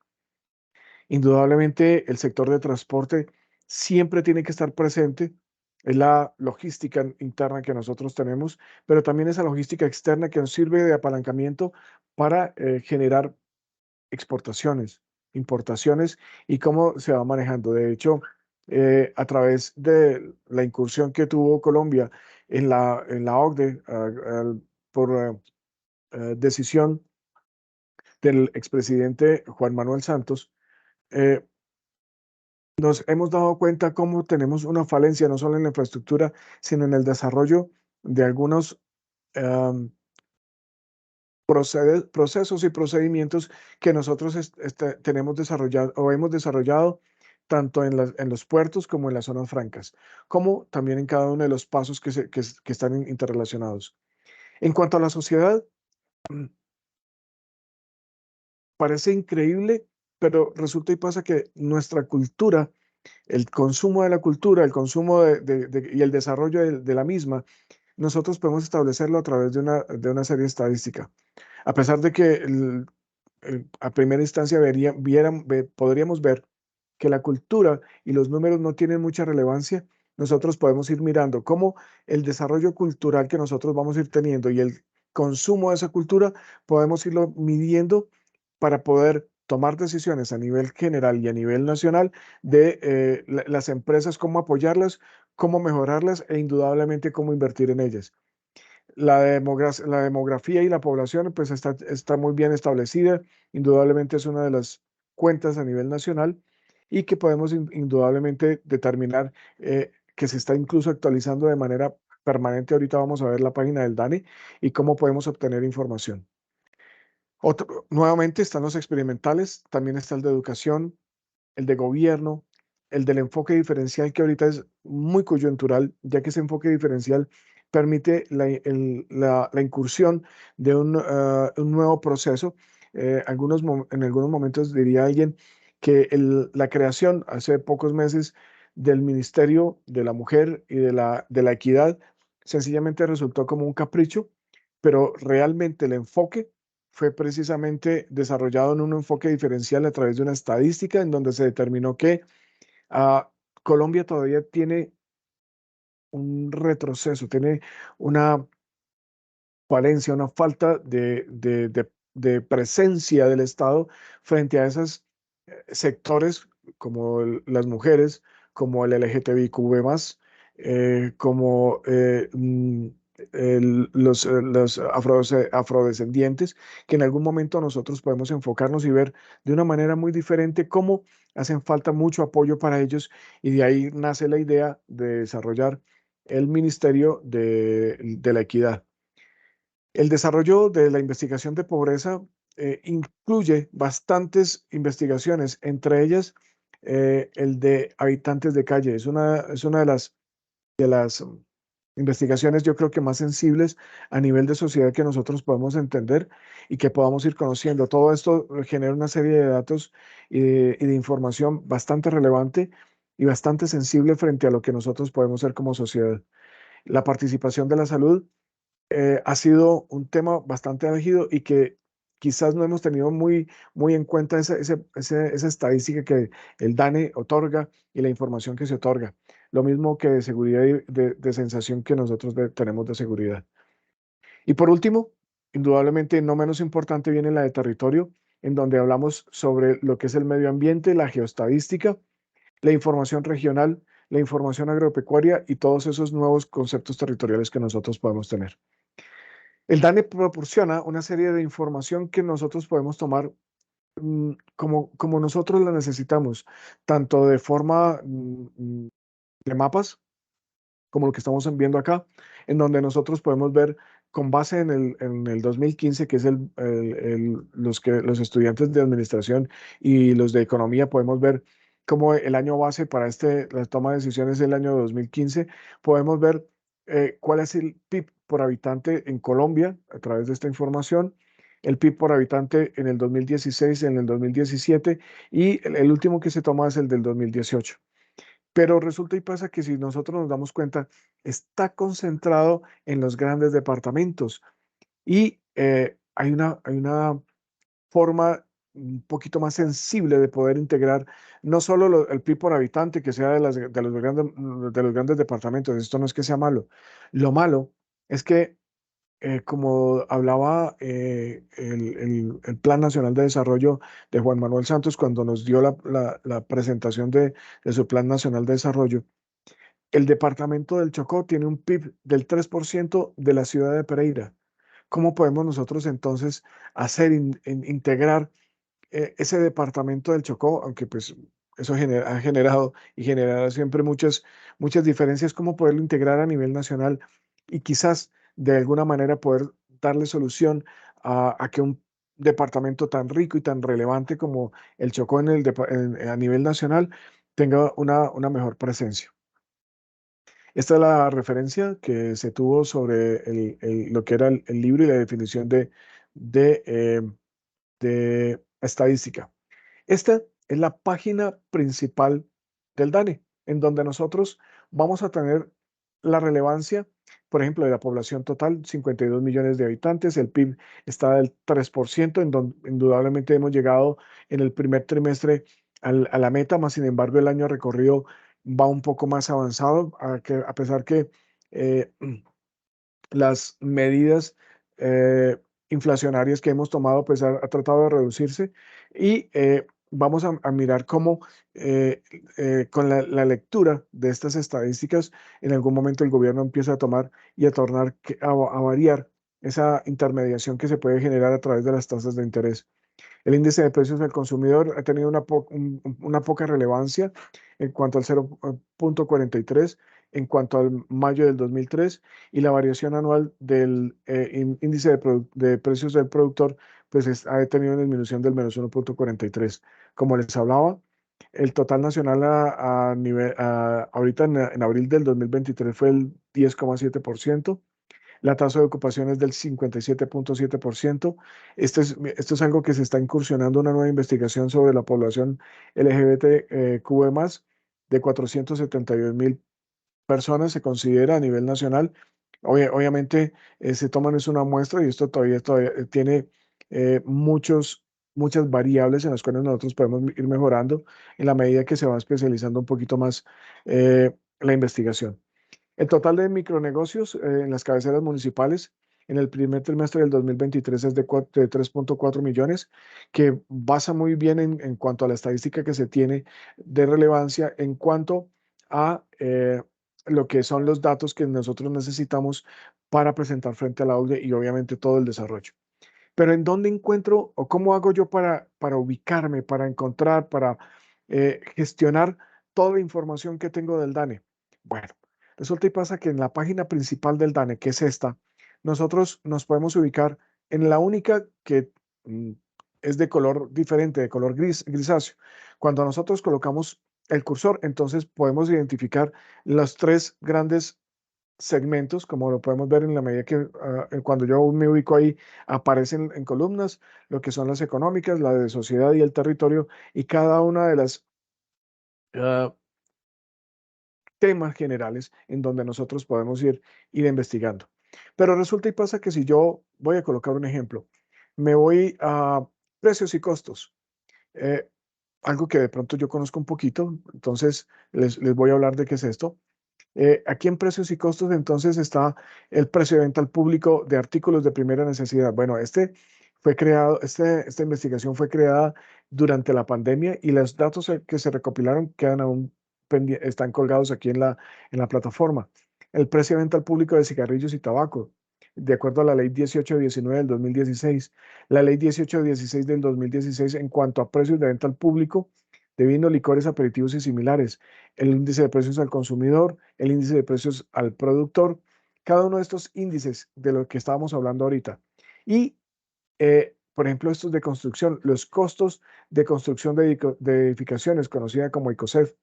Indudablemente, el sector de transporte siempre tiene que estar presente. Es la logística interna que nosotros tenemos, pero también esa logística externa que nos sirve de apalancamiento para generar exportaciones, importaciones, y cómo se va manejando. De hecho, a través de la incursión que tuvo Colombia en la OCDE, por decisión del expresidente Juan Manuel Santos, eh, nos hemos dado cuenta cómo tenemos una falencia no solo en la infraestructura, sino en el desarrollo de algunos procesos y procedimientos que nosotros tenemos desarrollado o hemos desarrollado tanto en los puertos como en las zonas francas, como también en cada uno de los pasos que están interrelacionados. En cuanto a la sociedad, parece increíble, pero resulta y pasa que nuestra cultura, el consumo de la cultura, el consumo y el desarrollo de la misma, nosotros podemos establecerlo a través de una serie estadística. A pesar de que a primera instancia podríamos ver que la cultura y los números no tienen mucha relevancia, nosotros podemos ir mirando cómo el desarrollo cultural que nosotros vamos a ir teniendo y el consumo de esa cultura podemos irlo midiendo para poder tomar decisiones a nivel general y a nivel nacional de las empresas, cómo apoyarlas, cómo mejorarlas e indudablemente cómo invertir en ellas. La demografía y la población pues está muy bien establecida, indudablemente es una de las cuentas a nivel nacional y que podemos indudablemente determinar que se está incluso actualizando de manera permanente. Ahorita vamos a ver la página del DANE y cómo podemos obtener información. Nuevamente están los experimentales, también está el de educación, el de gobierno, el del enfoque diferencial, que ahorita es muy coyuntural, ya que ese enfoque diferencial permite la incursión de un nuevo proceso. En algunos momentos diría alguien que la creación hace pocos meses del Ministerio de la Mujer y de la Equidad sencillamente resultó como un capricho, pero realmente el enfoque fue precisamente desarrollado en un enfoque diferencial a través de una estadística en donde se determinó que Colombia todavía tiene un retroceso, tiene una falencia, una falta de presencia del Estado frente a esos sectores como las mujeres, como el LGTBIQ+, como los afrodescendientes, que en algún momento nosotros podemos enfocarnos y ver de una manera muy diferente cómo hacen falta mucho apoyo para ellos, y de ahí nace la idea de desarrollar el Ministerio de la Equidad. El desarrollo de la investigación de pobreza incluye bastantes investigaciones, entre ellas el de habitantes de calle. Es una de las investigaciones, yo creo que más sensibles a nivel de sociedad que nosotros podemos entender y que podamos ir conociendo. Todo esto genera una serie de datos y de información bastante relevante y bastante sensible frente a lo que nosotros podemos ser como sociedad. La participación de la salud ha sido un tema bastante álgido y que quizás no hemos tenido muy en cuenta esa estadística que el DANE otorga y la información que se otorga. Lo mismo que de seguridad y de sensación que nosotros tenemos de seguridad. Y por último, indudablemente no menos importante, viene la de territorio, en donde hablamos sobre lo que es el medio ambiente, la geoestadística, la información regional, la información agropecuaria y todos esos nuevos conceptos territoriales que nosotros podemos tener. El DANE proporciona una serie de información que nosotros podemos tomar como nosotros la necesitamos, tanto de forma de mapas, como lo que estamos viendo acá, en donde nosotros podemos ver con base en el 2015, que es los estudiantes de administración y los de economía, podemos ver cómo el año base para la toma de decisiones es el año 2015. Podemos ver cuál es el PIB por habitante en Colombia a través de esta información, el PIB por habitante en el 2016, en el 2017, y el último que se toma es el del 2018. Pero resulta y pasa que si nosotros nos damos cuenta, está concentrado en los grandes departamentos y hay una forma un poquito más sensible de poder integrar no solo el PIB por habitante, que sea de los grandes departamentos. Esto no es que sea malo. Lo malo es que como hablaba el Plan Nacional de Desarrollo de Juan Manuel Santos cuando nos dio la presentación de su Plan Nacional de Desarrollo, el departamento del Chocó tiene un PIB del 3% de la ciudad de Pereira. ¿Cómo podemos nosotros entonces integrar ese departamento del Chocó, aunque pues eso ha generado y generará siempre muchas diferencias? ¿Cómo poderlo integrar a nivel nacional y quizás de alguna manera poder darle solución a que un departamento tan rico y tan relevante como el Chocó a nivel nacional tenga una mejor presencia. Esta es la referencia que se tuvo sobre lo que era el libro y la definición de estadística. Esta es la página principal del DANE, en donde nosotros vamos a tener la relevancia, por ejemplo, de la población total, 52 millones de habitantes, el PIB está del 3%, en donde indudablemente hemos llegado en el primer trimestre a la meta, más sin embargo el año recorrido va un poco más avanzado, a pesar que eh, las medidas inflacionarias que hemos tomado pues ha tratado de reducirse y vamos a mirar cómo con la lectura de estas estadísticas en algún momento el gobierno empieza a tomar y a tornar a variar esa intermediación que se puede generar a través de las tasas de interés. El índice de precios del consumidor ha tenido una poca relevancia en cuanto al 0,43 en cuanto al mayo del 2003 y la variación anual del índice de precios del productor pues ha tenido una disminución del menos 1,43. Como les hablaba, el total nacional ahorita en abril del 2023 fue el 10,7%. La tasa de ocupación es del 57,7%. Esto es algo que se está incursionando una nueva investigación sobre la población LGBTQ+, de 472.000 personas se considera a nivel nacional. Obviamente se toman es una muestra y esto todavía tiene muchas variables en las cuales nosotros podemos ir mejorando en la medida que se va especializando un poquito más la investigación. El total de micronegocios en las cabeceras municipales en el primer trimestre del 2023 es de 3,4 millones, que basa muy bien en cuanto a la estadística que se tiene de relevancia en cuanto a lo que son los datos que nosotros necesitamos para presentar frente a la OCDE y obviamente todo el desarrollo. Pero ¿en dónde encuentro o cómo hago yo para ubicarme, para encontrar, para gestionar toda la información que tengo del DANE? Bueno, resulta y pasa que en la página principal del DANE, que es esta, nosotros nos podemos ubicar en la única que es de color diferente, de color grisáceo. Cuando nosotros colocamos el cursor, entonces podemos identificar los tres grandes segmentos, como lo podemos ver en la medida que cuando yo me ubico ahí, aparecen en columnas lo que son las económicas, la de sociedad y el territorio, y cada una de las temas generales en donde nosotros podemos ir investigando. Pero resulta y pasa que si yo voy a colocar un ejemplo, me voy a precios y costos, algo que de pronto yo conozco un poquito, entonces les voy a hablar de qué es esto. Aquí en precios y costos entonces está el precio de venta al público de artículos de primera necesidad. Bueno, esta investigación fue creada durante la pandemia y los datos que se recopilaron quedan aún están colgados aquí en la plataforma. El precio de venta al público de cigarrillos y tabaco, de acuerdo a la ley 1819 del 2016, la ley 1816 del 2016 en cuanto a precios de venta al público de vino, licores, aperitivos y similares, el índice de precios al consumidor, el índice de precios al productor, cada uno de estos índices de lo que estábamos hablando ahorita. Y, por ejemplo, estos de construcción, los costos de construcción de edificaciones, conocida como ICOSEF,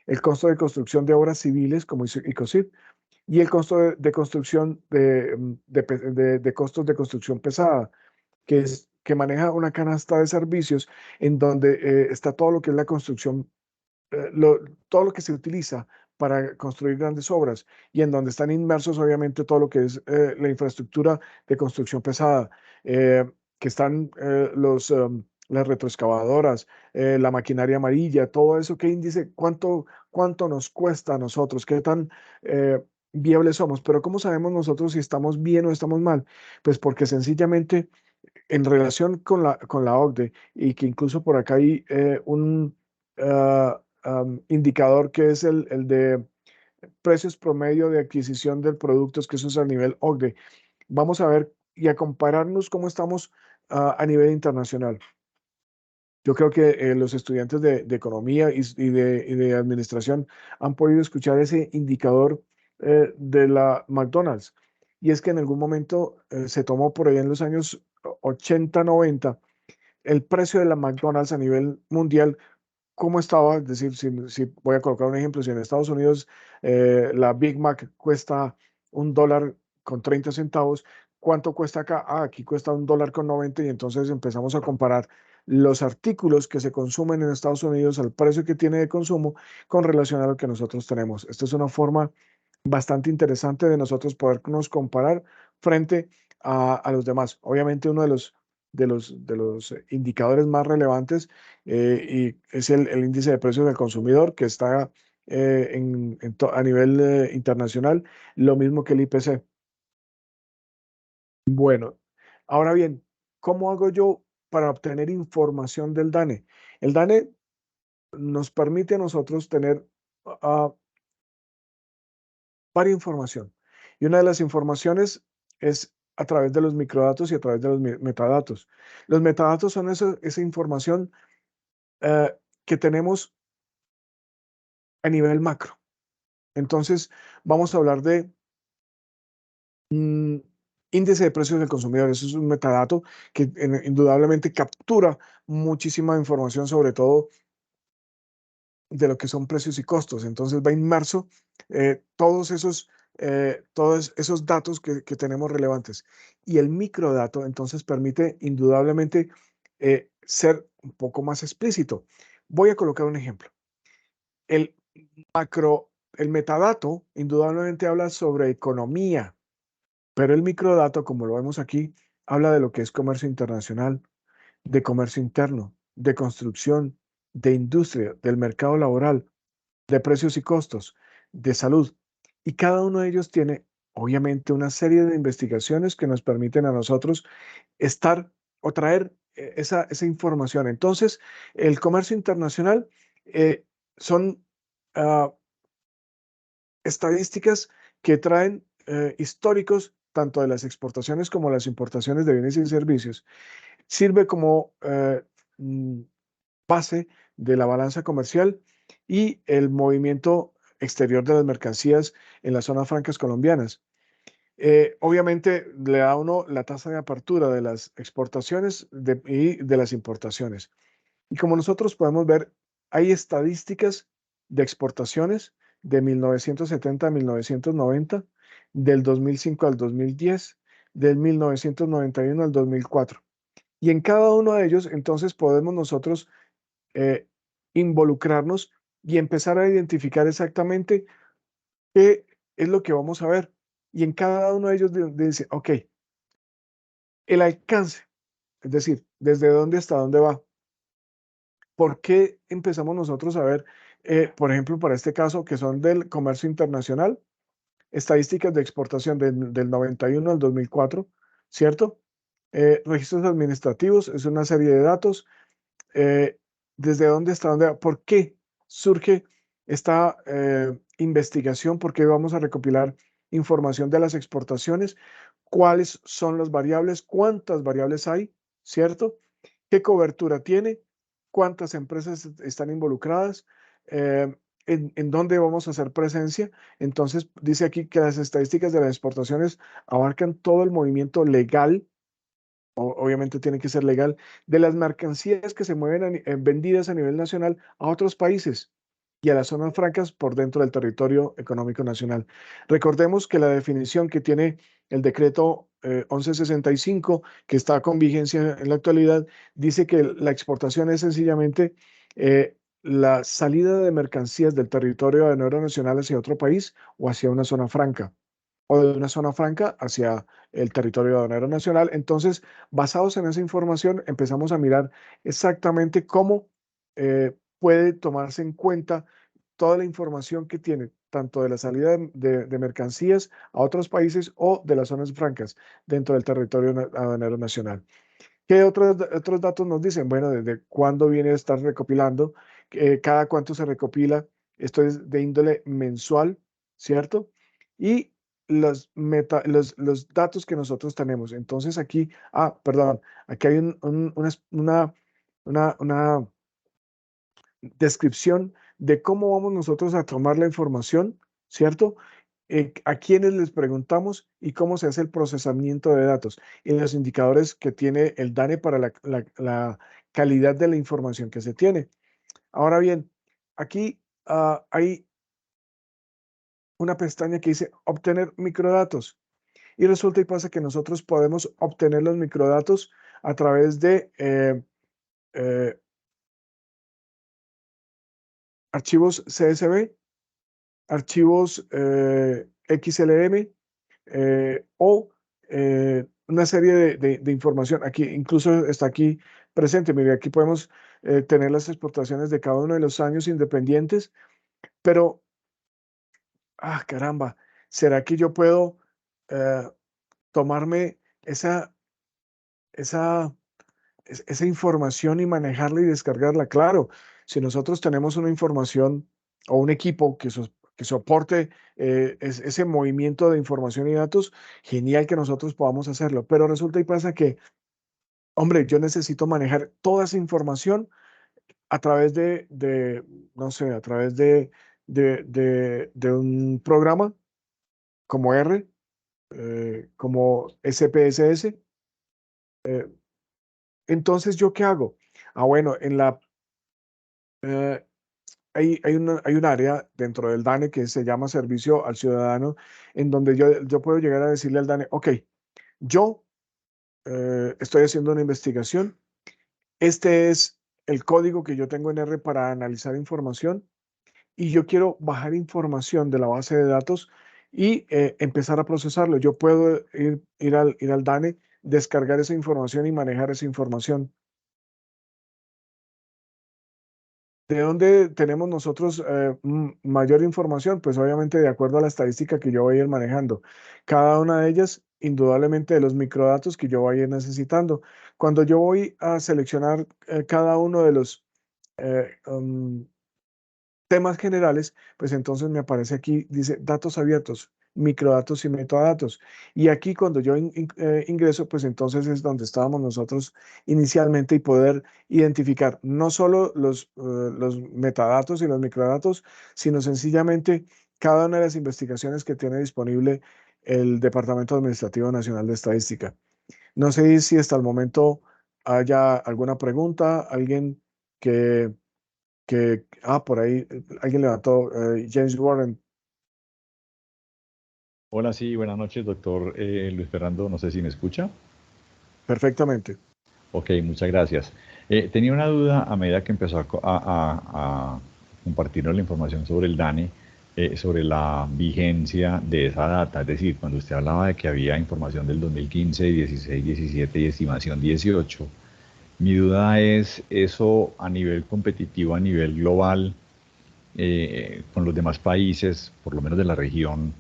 el costo de construcción de obras civiles, como ICOSIP, y el costo de construcción de costos de construcción pesada, que maneja una canasta de servicios en donde está todo lo que es la construcción, todo lo que se utiliza para construir grandes obras y en donde están inmersos obviamente todo lo que es la infraestructura de construcción pesada, que están las retroexcavadoras, la maquinaria amarilla, todo eso, ¿qué índice, cuánto nos cuesta a nosotros, qué tan viables somos? Pero ¿cómo sabemos nosotros si estamos bien o estamos mal? Pues porque sencillamente en relación con la OCDE y que incluso por acá hay un indicador que es el de precios promedio de adquisición de productos, que eso es a nivel OCDE. Vamos a ver y a compararnos cómo estamos a nivel internacional. Yo creo que los estudiantes de economía y de administración han podido escuchar ese indicador de la McDonald's. Y es que en algún momento se tomó por allá en los años 80, 90, el precio de la McDonald's a nivel mundial cómo estaba, es decir, si voy a colocar un ejemplo, si en Estados Unidos la Big Mac cuesta $1.30, ¿cuánto cuesta acá? Ah, aquí cuesta $1.90 y entonces empezamos a comparar los artículos que se consumen en Estados Unidos al precio que tiene de consumo con relación a lo que nosotros tenemos. Esta es una forma bastante interesante de nosotros podernos comparar frente a los demás. Obviamente uno de los indicadores más relevantes y es el índice de precios del consumidor que está a nivel internacional, lo mismo que el IPC. Bueno, ahora bien, ¿cómo hago yo para obtener información del DANE? El DANE nos permite a nosotros tener varias información. Y una de las informaciones es a través de los microdatos y a través de los metadatos. Los metadatos son esa información que tenemos a nivel macro. Entonces, vamos a hablar de índice de precios del consumidor. Eso es un metadato que indudablemente captura muchísima información, sobre todo de lo que son precios y costos. Entonces va inmerso todos esos datos que tenemos relevantes. Y el microdato entonces permite indudablemente ser un poco más explícito. Voy a colocar un ejemplo. El metadato indudablemente habla sobre economía, pero el microdato, como lo vemos aquí, habla de lo que es comercio internacional, de comercio interno, de construcción, de industria, del mercado laboral, de precios y costos, de salud. Y cada uno de ellos tiene, obviamente, una serie de investigaciones que nos permiten a nosotros estar o traer esa información. Entonces, el comercio internacional son estadísticas que traen históricos tanto de las exportaciones como las importaciones de bienes y servicios. Sirve como base de la balanza comercial y el movimiento exterior de las mercancías en las zonas francas colombianas. Obviamente le da a uno la tasa de apertura de las exportaciones y de las importaciones. Y como nosotros podemos ver, hay estadísticas de exportaciones de 1970 a 1990, del 2005 al 2010, del 1991 al 2004. Y en cada uno de ellos, entonces, podemos nosotros involucrarnos y empezar a identificar exactamente qué es lo que vamos a ver. Y en cada uno de ellos dice, ok, el alcance, es decir, desde dónde hasta dónde va. ¿Por qué empezamos nosotros a ver, por ejemplo, para este caso, que son del comercio internacional, estadísticas de exportación del 91 al 2004, ¿cierto? Registros administrativos, es una serie de datos. ¿Desde dónde hasta dónde va? ¿Por qué surge esta investigación? ¿Por qué vamos a recopilar información de las exportaciones? ¿Cuáles son las variables? ¿Cuántas variables hay? ¿Cierto? ¿Qué cobertura tiene? ¿Cuántas empresas están involucradas? ¿En dónde vamos a hacer presencia? Entonces, dice aquí que las estadísticas de las exportaciones abarcan todo el movimiento legal, obviamente tiene que ser legal, de las mercancías que se mueven vendidas a nivel nacional a otros países y a las zonas francas por dentro del territorio económico nacional. Recordemos que la definición que tiene el decreto 1165, que está con vigencia en la actualidad, dice que la exportación es sencillamente la salida de mercancías del territorio aduanero nacional hacia otro país o hacia una zona franca, o de una zona franca hacia el territorio aduanero nacional. Entonces, basados en esa información, empezamos a mirar exactamente cómo puede tomarse en cuenta toda la información que tiene, tanto de la salida de mercancías a otros países o de las zonas francas dentro del territorio aduanero nacional. ¿Qué otros datos nos dicen? Bueno, desde cuándo viene a estar recopilando, cada cuánto se recopila. Esto es de índole mensual, ¿cierto? Y los datos que nosotros tenemos. Entonces aquí, perdón, aquí hay una descripción de cómo vamos nosotros a tomar la información, ¿cierto? A quiénes les preguntamos y cómo se hace el procesamiento de datos y los indicadores que tiene el DANE para la calidad de la información que se tiene. Ahora bien, aquí hay una pestaña que dice obtener microdatos. Y resulta y pasa que nosotros podemos obtener los microdatos a través de archivos CSV, archivos XLM o una serie de información. Aquí incluso está aquí presente. Mire, aquí podemos tener las exportaciones de cada uno de los años independientes, pero, caramba, ¿será que yo puedo tomarme esa, esa información y manejarla y descargarla? Claro, si nosotros tenemos una información o un equipo que soporte ese movimiento de información y datos, genial que nosotros podamos hacerlo. Pero resulta y pasa que, hombre, yo necesito manejar toda esa información a través no sé, a través de un programa como R, como SPSS. Entonces, ¿yo qué hago? Bueno, eh, hay un área dentro del DANE que se llama Servicio al Ciudadano, en donde yo puedo llegar a decirle al DANE, ok, yo estoy haciendo una investigación, este es el código que yo tengo en R para analizar información y yo quiero bajar información de la base de datos y empezar a procesarlo. Yo puedo ir al DANE, descargar esa información y manejar esa información. ¿De dónde tenemos nosotros mayor información? Pues obviamente de acuerdo a la estadística que yo voy a ir manejando. Cada una de ellas, indudablemente de los microdatos que yo voy a ir necesitando. Cuando yo voy a seleccionar cada uno de los temas generales, pues entonces me aparece aquí, dice datos abiertos, microdatos y metadatos. Y aquí cuando yo ingreso, pues entonces es donde estábamos nosotros inicialmente y poder identificar no solo los metadatos y los microdatos, sino sencillamente cada una de las investigaciones que tiene disponible el Departamento Administrativo Nacional de Estadística. No sé si hasta el momento haya alguna pregunta, alguien por ahí alguien levantó, James Warren. Hola, sí, buenas noches, doctor Luis Fernando. No sé si me escucha. Perfectamente. Ok, muchas gracias. Tenía una duda a medida que empezó a compartirnos la información sobre el DANE, sobre la vigencia de esa data. Es decir, cuando usted hablaba de que había información del 2015, 16, 17 y estimación 18, mi duda es eso a nivel competitivo, a nivel global, con los demás países, por lo menos de la región.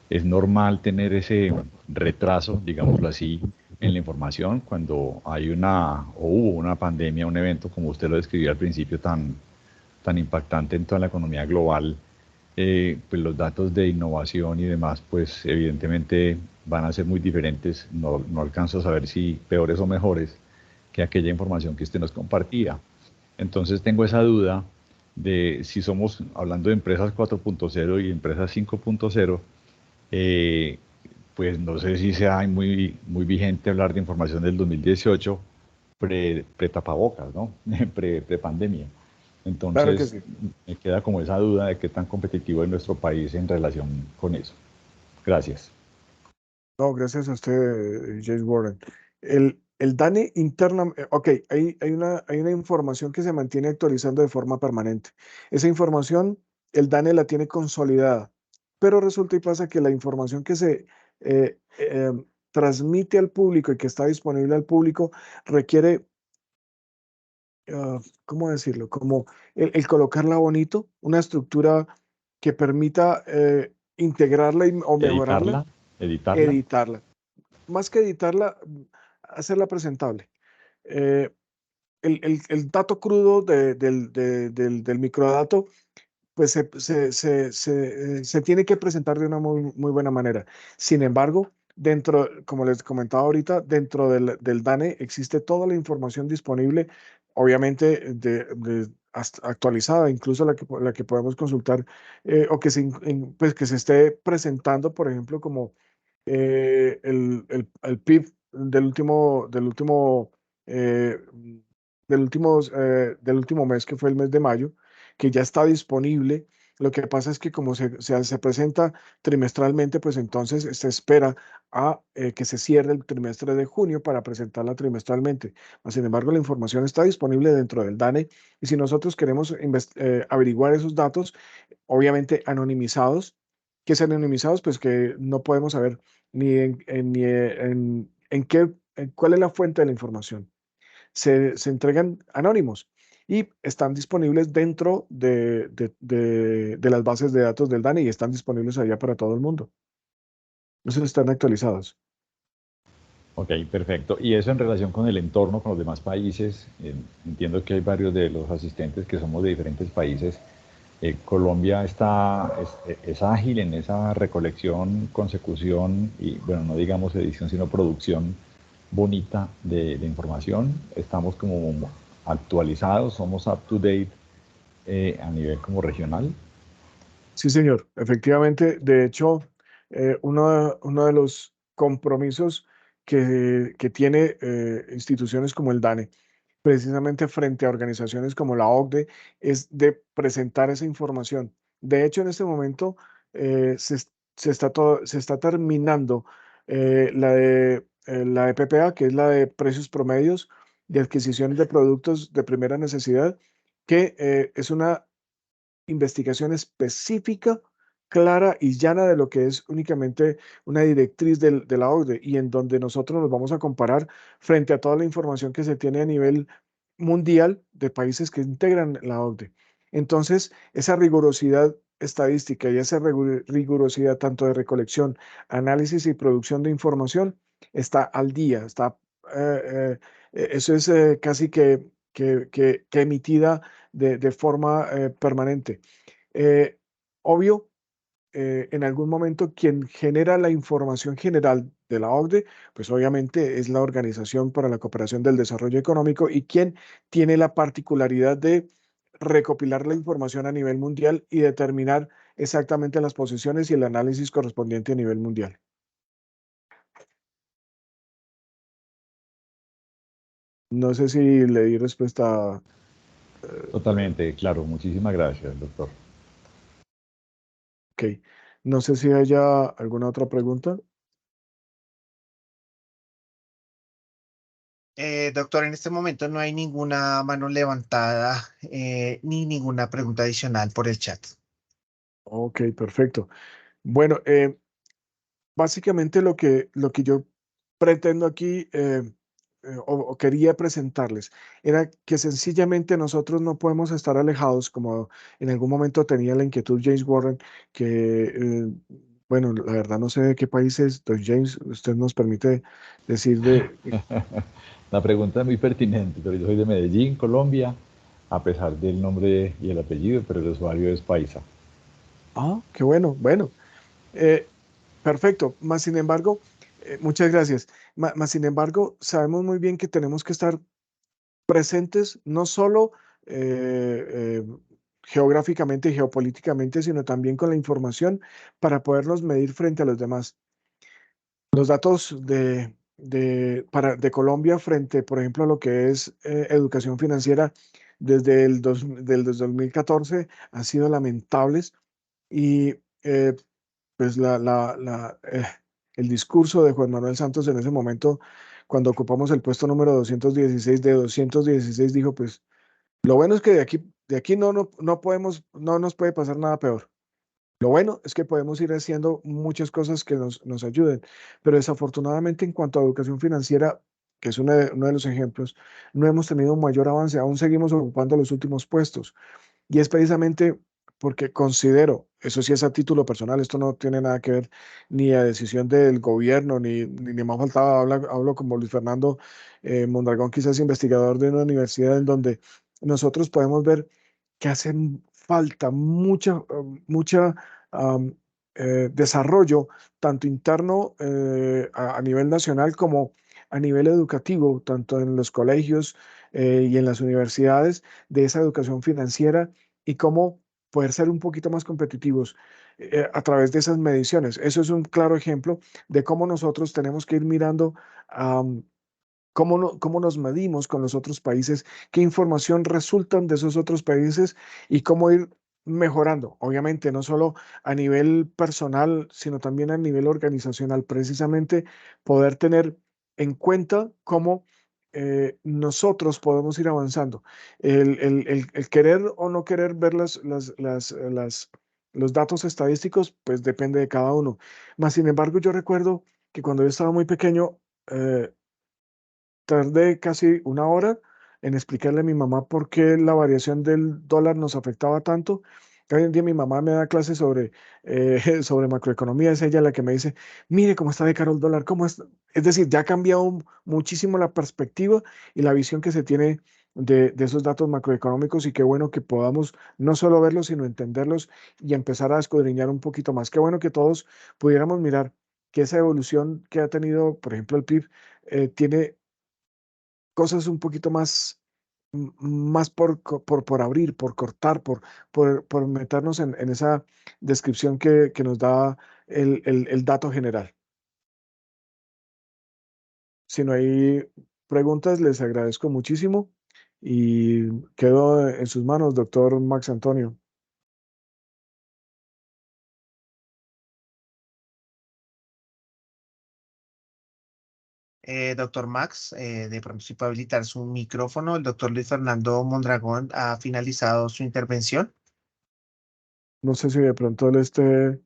Es normal tener ese retraso, digámoslo así, en la información cuando hay hubo una pandemia, un evento, como usted lo describió al principio, tan impactante en toda la economía global. Pues los datos de innovación y demás, pues evidentemente van a ser muy diferentes. No alcanzo a saber si peores o mejores que aquella información que usted nos compartía. Entonces tengo esa duda de si somos, hablando de empresas 4.0 y empresas 5.0, pues no sé si sea muy, muy vigente hablar de información del 2018 pre-tapabocas, ¿no? Pre-pandemia. Claro que Entonces, sí. me queda como esa duda de qué tan competitivo es nuestro país en relación con eso. Gracias. No, gracias a usted, James Warren. El DANE interna, ok, hay una información que se mantiene actualizando de forma permanente. Esa información, el DANE la tiene consolidada, pero resulta y pasa que la información que se transmite al público y que está disponible al público requiere, ¿cómo decirlo? Como el colocarla bonito, una estructura que permita integrarla o mejorarla, Editarla. editarla. Más que editarla, hacerla presentable. Eh, el dato crudo del microdato, pues se tiene que presentar de una muy buena manera. Sin embargo, como les comentaba ahorita, dentro del DANE existe toda la información disponible, obviamente actualizada, incluso la que podemos consultar o pues que se esté presentando, por ejemplo, como el PIB del último del último mes, que fue el mes de mayo, que ya está disponible. Lo que pasa es que como se presenta trimestralmente, pues entonces se espera a que se cierre el trimestre de junio para presentarla trimestralmente. Sin embargo, la información está disponible dentro del DANE, y si nosotros queremos averiguar esos datos, obviamente anonimizados, que es anonimizados, pues que no podemos saber ni cuál es la fuente de la información. Se entregan anónimos y están disponibles dentro de las bases de datos del DANE, y están disponibles allá para todo el mundo. Esos están actualizados. Ok, perfecto. Y eso en relación con el entorno, con los demás países, entiendo que hay varios de los asistentes que somos de diferentes países. Colombia es ágil en esa recolección, consecución y, bueno, no digamos edición, sino producción bonita de información. Estamos como actualizados, somos up to date a nivel como regional. Sí, señor. Efectivamente, de hecho, uno de los compromisos que tiene instituciones como el DANE, precisamente frente a organizaciones como la OCDE, es de presentar esa información. De hecho, en este momento se está terminando la de PPA, que es la de precios promedios de adquisiciones de productos de primera necesidad, que es una investigación específica, clara y llana de lo que es únicamente una directriz de la OCDE, y en donde nosotros nos vamos a comparar frente a toda la información que se tiene a nivel mundial de países que integran la OCDE. Entonces, esa rigurosidad estadística y esa rigurosidad tanto de recolección, análisis y producción de información está al día, eso es casi que emitida de forma permanente. Obvio, en algún momento quien genera la información general de la OCDE, pues obviamente es la Organización para la Cooperación del Desarrollo Económico, y quien tiene la particularidad de recopilar la información a nivel mundial y determinar exactamente las posiciones y el análisis correspondiente a nivel mundial. No sé si le di respuesta. Totalmente, claro. Muchísimas gracias, doctor. Ok. No sé si haya alguna otra pregunta. Doctor, en este momento no hay ninguna mano levantada ni ninguna pregunta adicional por el chat. Ok, perfecto. Bueno, básicamente lo que yo pretendo aquí o quería presentarles era que sencillamente nosotros no podemos estar alejados, como en algún momento tenía la inquietud James Warren, que, bueno, la verdad no sé de qué país es, don James, usted nos permite decir La pregunta es muy pertinente, pero yo soy de Medellín, Colombia, a pesar del nombre y el apellido, pero el usuario es paisa. Ah, qué bueno, bueno. Perfecto. Más sin embargo, muchas gracias. Más sin embargo, sabemos muy bien que tenemos que estar presentes no solo geográficamente y geopolíticamente, sino también con la información para podernos medir frente a los demás. Los datos de Colombia frente, por ejemplo, a lo que es educación financiera del 2014 han sido lamentables, y pues el discurso de Juan Manuel Santos en ese momento, cuando ocupamos el puesto número 216, dijo, pues lo bueno es que de aquí no podemos, no nos puede pasar nada peor. Lo bueno es que podemos ir haciendo muchas cosas que nos ayuden, pero desafortunadamente en cuanto a educación financiera, que es uno de los ejemplos, no hemos tenido un mayor avance, aún seguimos ocupando los últimos puestos. Y es precisamente porque considero, eso sí es a título personal, esto no tiene nada que ver ni a decisión del gobierno, ni más faltaba, hablo como Luis Fernando Mondragón, quizás investigador de una universidad, en donde nosotros podemos ver que hace falta mucha desarrollo, tanto interno a nivel nacional como a nivel educativo, tanto en los colegios y en las universidades, de esa educación financiera, y cómo poder ser un poquito más competitivos a través de esas mediciones. Eso es un claro ejemplo de cómo nosotros tenemos que ir mirando cómo nos medimos con los otros países, qué información resultan de esos otros países y cómo ir mejorando. Obviamente, no solo a nivel personal, sino también a nivel organizacional, precisamente poder tener en cuenta cómo nosotros podemos ir avanzando. El querer o no querer ver los datos estadísticos, pues depende de cada uno. Mas, sin embargo, yo recuerdo que cuando yo estaba muy pequeño, tardé casi una hora en explicarle a mi mamá por qué la variación del dólar nos afectaba tanto. Hoy en día mi mamá me da clases sobre macroeconomía, es ella la que me dice, mire cómo está de caro el dólar, cómo es. Es decir, ya ha cambiado muchísimo la perspectiva y la visión que se tiene de esos datos macroeconómicos y qué bueno que podamos no solo verlos, sino entenderlos y empezar a escudriñar un poquito más. Qué bueno que todos pudiéramos mirar que esa evolución que ha tenido, por ejemplo, el PIB, tiene cosas un poquito más por abrir, por cortar, por meternos en esa descripción que nos da el dato general. Si no hay preguntas, les agradezco muchísimo y quedo en sus manos, doctor Max Antonio. Doctor Max, de pronto si puede habilitar su micrófono. El doctor Luis Fernando Mondragón ha finalizado su intervención. No sé si de pronto él esté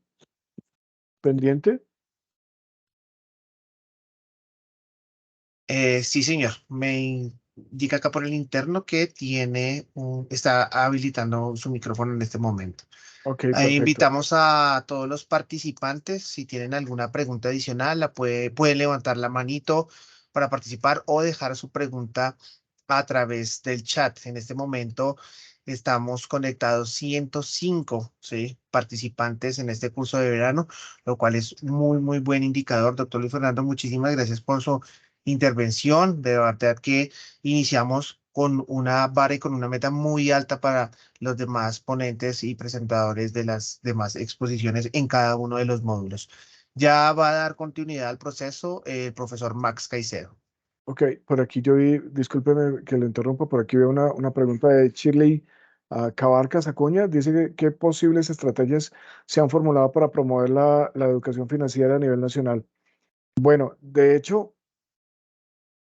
pendiente. Sí, señor. Me indica acá por el interno que está habilitando su micrófono en este momento. Ok, perfecto. Invitamos a todos los participantes, si tienen alguna pregunta adicional, pueden levantar la manito para participar o dejar su pregunta a través del chat. En este momento estamos conectados 105, ¿sí?, participantes en este curso de verano, lo cual es muy, muy buen indicador. Doctor Luis Fernando, muchísimas gracias por su intervención. De verdad que iniciamos con una vara y con una meta muy alta para los demás ponentes y presentadores de las demás exposiciones en cada uno de los módulos. Ya va a dar continuidad al proceso el profesor Max Caicedo. Ok, por aquí yo vi, discúlpeme que lo interrumpa, por aquí veo una pregunta de Shirley Cabarcas Acuña. Dice que qué posibles estrategias se han formulado para promover la educación financiera a nivel nacional. Bueno, de hecho,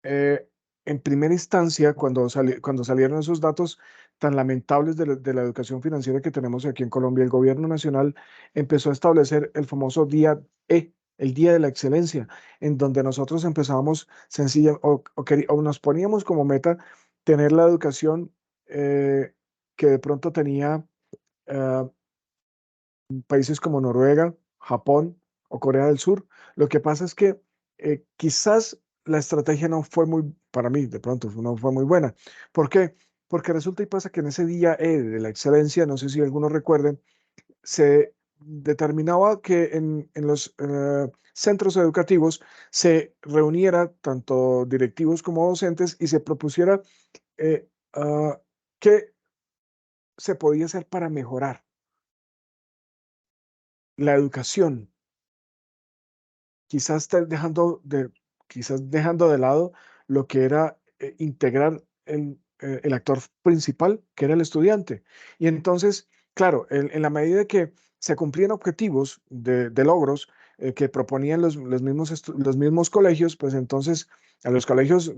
eh, en primera instancia, cuando salieron esos datos tan lamentables de la educación financiera que tenemos aquí en Colombia, el gobierno nacional empezó a establecer el famoso día E, el Día de la Excelencia, en donde nosotros empezábamos sencilla o nos poníamos como meta tener la educación que de pronto tenía eh, países como Noruega, Japón o Corea del Sur. Lo que pasa es que quizás la estrategia no fue muy, para mí, de pronto, no fue muy buena. ¿Por qué? Porque resulta y pasa que en ese día de la excelencia, no sé si algunos recuerden, se determinaba que en los centros educativos se reuniera tanto directivos como docentes y se propusiera eh, ah, qué se podía hacer para mejorar la educación, quizás dejando de lado lo que era integrar el actor principal, que era el estudiante. Y entonces, claro, en la medida que se cumplían objetivos de logros que proponían los mismos colegios, pues entonces a los colegios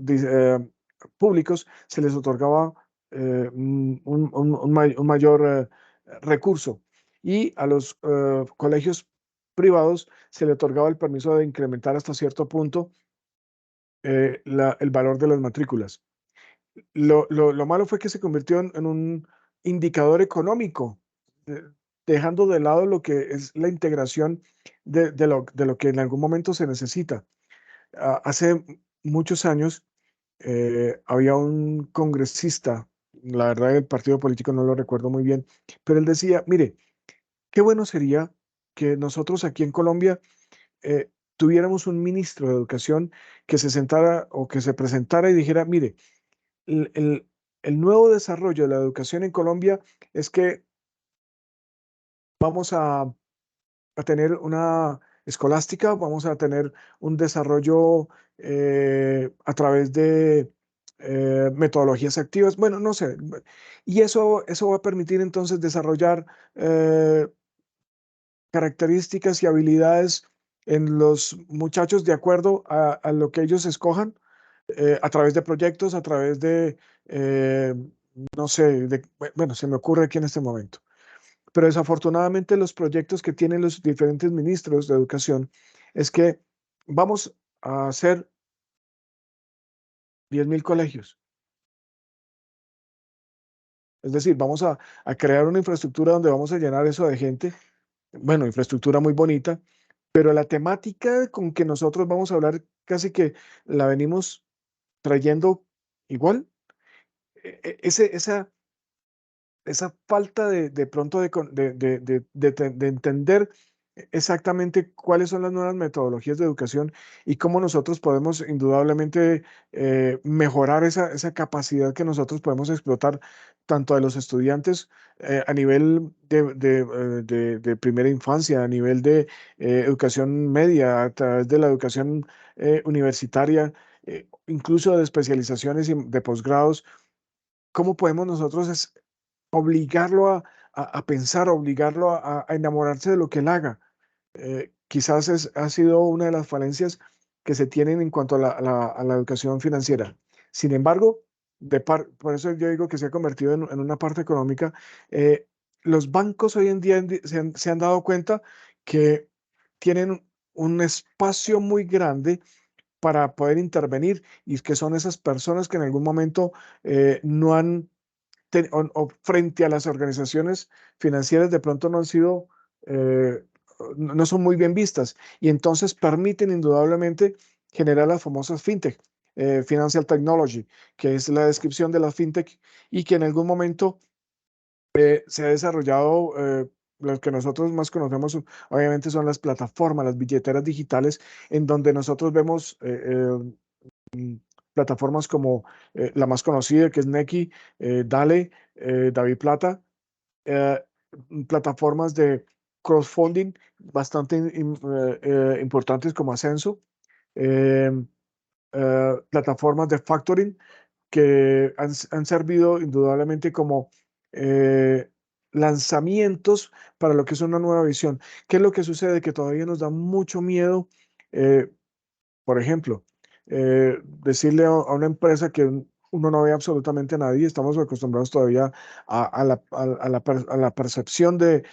públicos se les otorgaba un mayor recurso y a los colegios privados se le otorgaba el permiso de incrementar hasta cierto punto el valor de las matrículas. Lo malo fue que se convirtió en un indicador económico, eh, dejando de lado lo que es la integración de lo que en algún momento se necesita. Hace muchos años había un congresista, la verdad el partido político no lo recuerdo muy bien, pero él decía, mire, qué bueno sería que nosotros aquí en Colombia tuviéramos un ministro de educación que se sentara o que se presentara y dijera, mire, el, el- el nuevo desarrollo de la educación en Colombia es que vamos a tener escolástica, vamos a tener un desarrollo a través de metodologías activas, bueno, no sé, y eso va a permitir entonces desarrollar características y habilidades en los muchachos de acuerdo a lo que ellos escojan, a través de proyectos, a través de, no sé, bueno, se me ocurre aquí en este momento. Pero desafortunadamente los proyectos que tienen los diferentes ministros de educación es que vamos a hacer 10.000 colegios. Es decir, vamos a crear una infraestructura donde vamos a llenar eso de gente. Bueno, infraestructura muy bonita, pero la temática con que nosotros vamos a hablar casi que la venimos trayendo igual. Esa falta de pronto de entender exactamente cuáles son las nuevas metodologías de educación y cómo nosotros podemos indudablemente mejorar esa capacidad que nosotros podemos explotar tanto de los estudiantes a nivel de primera infancia, a nivel de educación media, a través de la educación universitaria, incluso de especializaciones y de posgrados. ¿Cómo podemos nosotros obligarlo a pensar, obligarlo a enamorarse de lo que él haga? Quizás ha sido una de las falencias que se tienen en cuanto a la educación financiera. Sin embargo, por eso yo digo que se ha convertido en una parte económica. Los bancos hoy en día se han dado cuenta que tienen un espacio muy grande para poder intervenir y que son esas personas que en algún momento no han o frente a las organizaciones financieras de pronto no han sido, no son muy bien vistas y entonces permiten indudablemente generar las famosas fintech, financial technology, que es la descripción de la fintech y que en algún momento se ha desarrollado. Lo que nosotros más conocemos, obviamente, son las plataformas, las billeteras digitales, en donde nosotros vemos plataformas como la más conocida, que es Nequi, Dale, David Plata, eh, plataformas de crowdfunding bastante importantes como Ascenso, eh, plataformas de factoring que han servido indudablemente como eh, lanzamientos para lo que es una nueva visión. ¿Qué es lo que sucede? Que todavía nos da mucho miedo. eh, por ejemplo, decirle a una empresa que uno no ve absolutamente a nadie, estamos acostumbrados todavía a la percepción de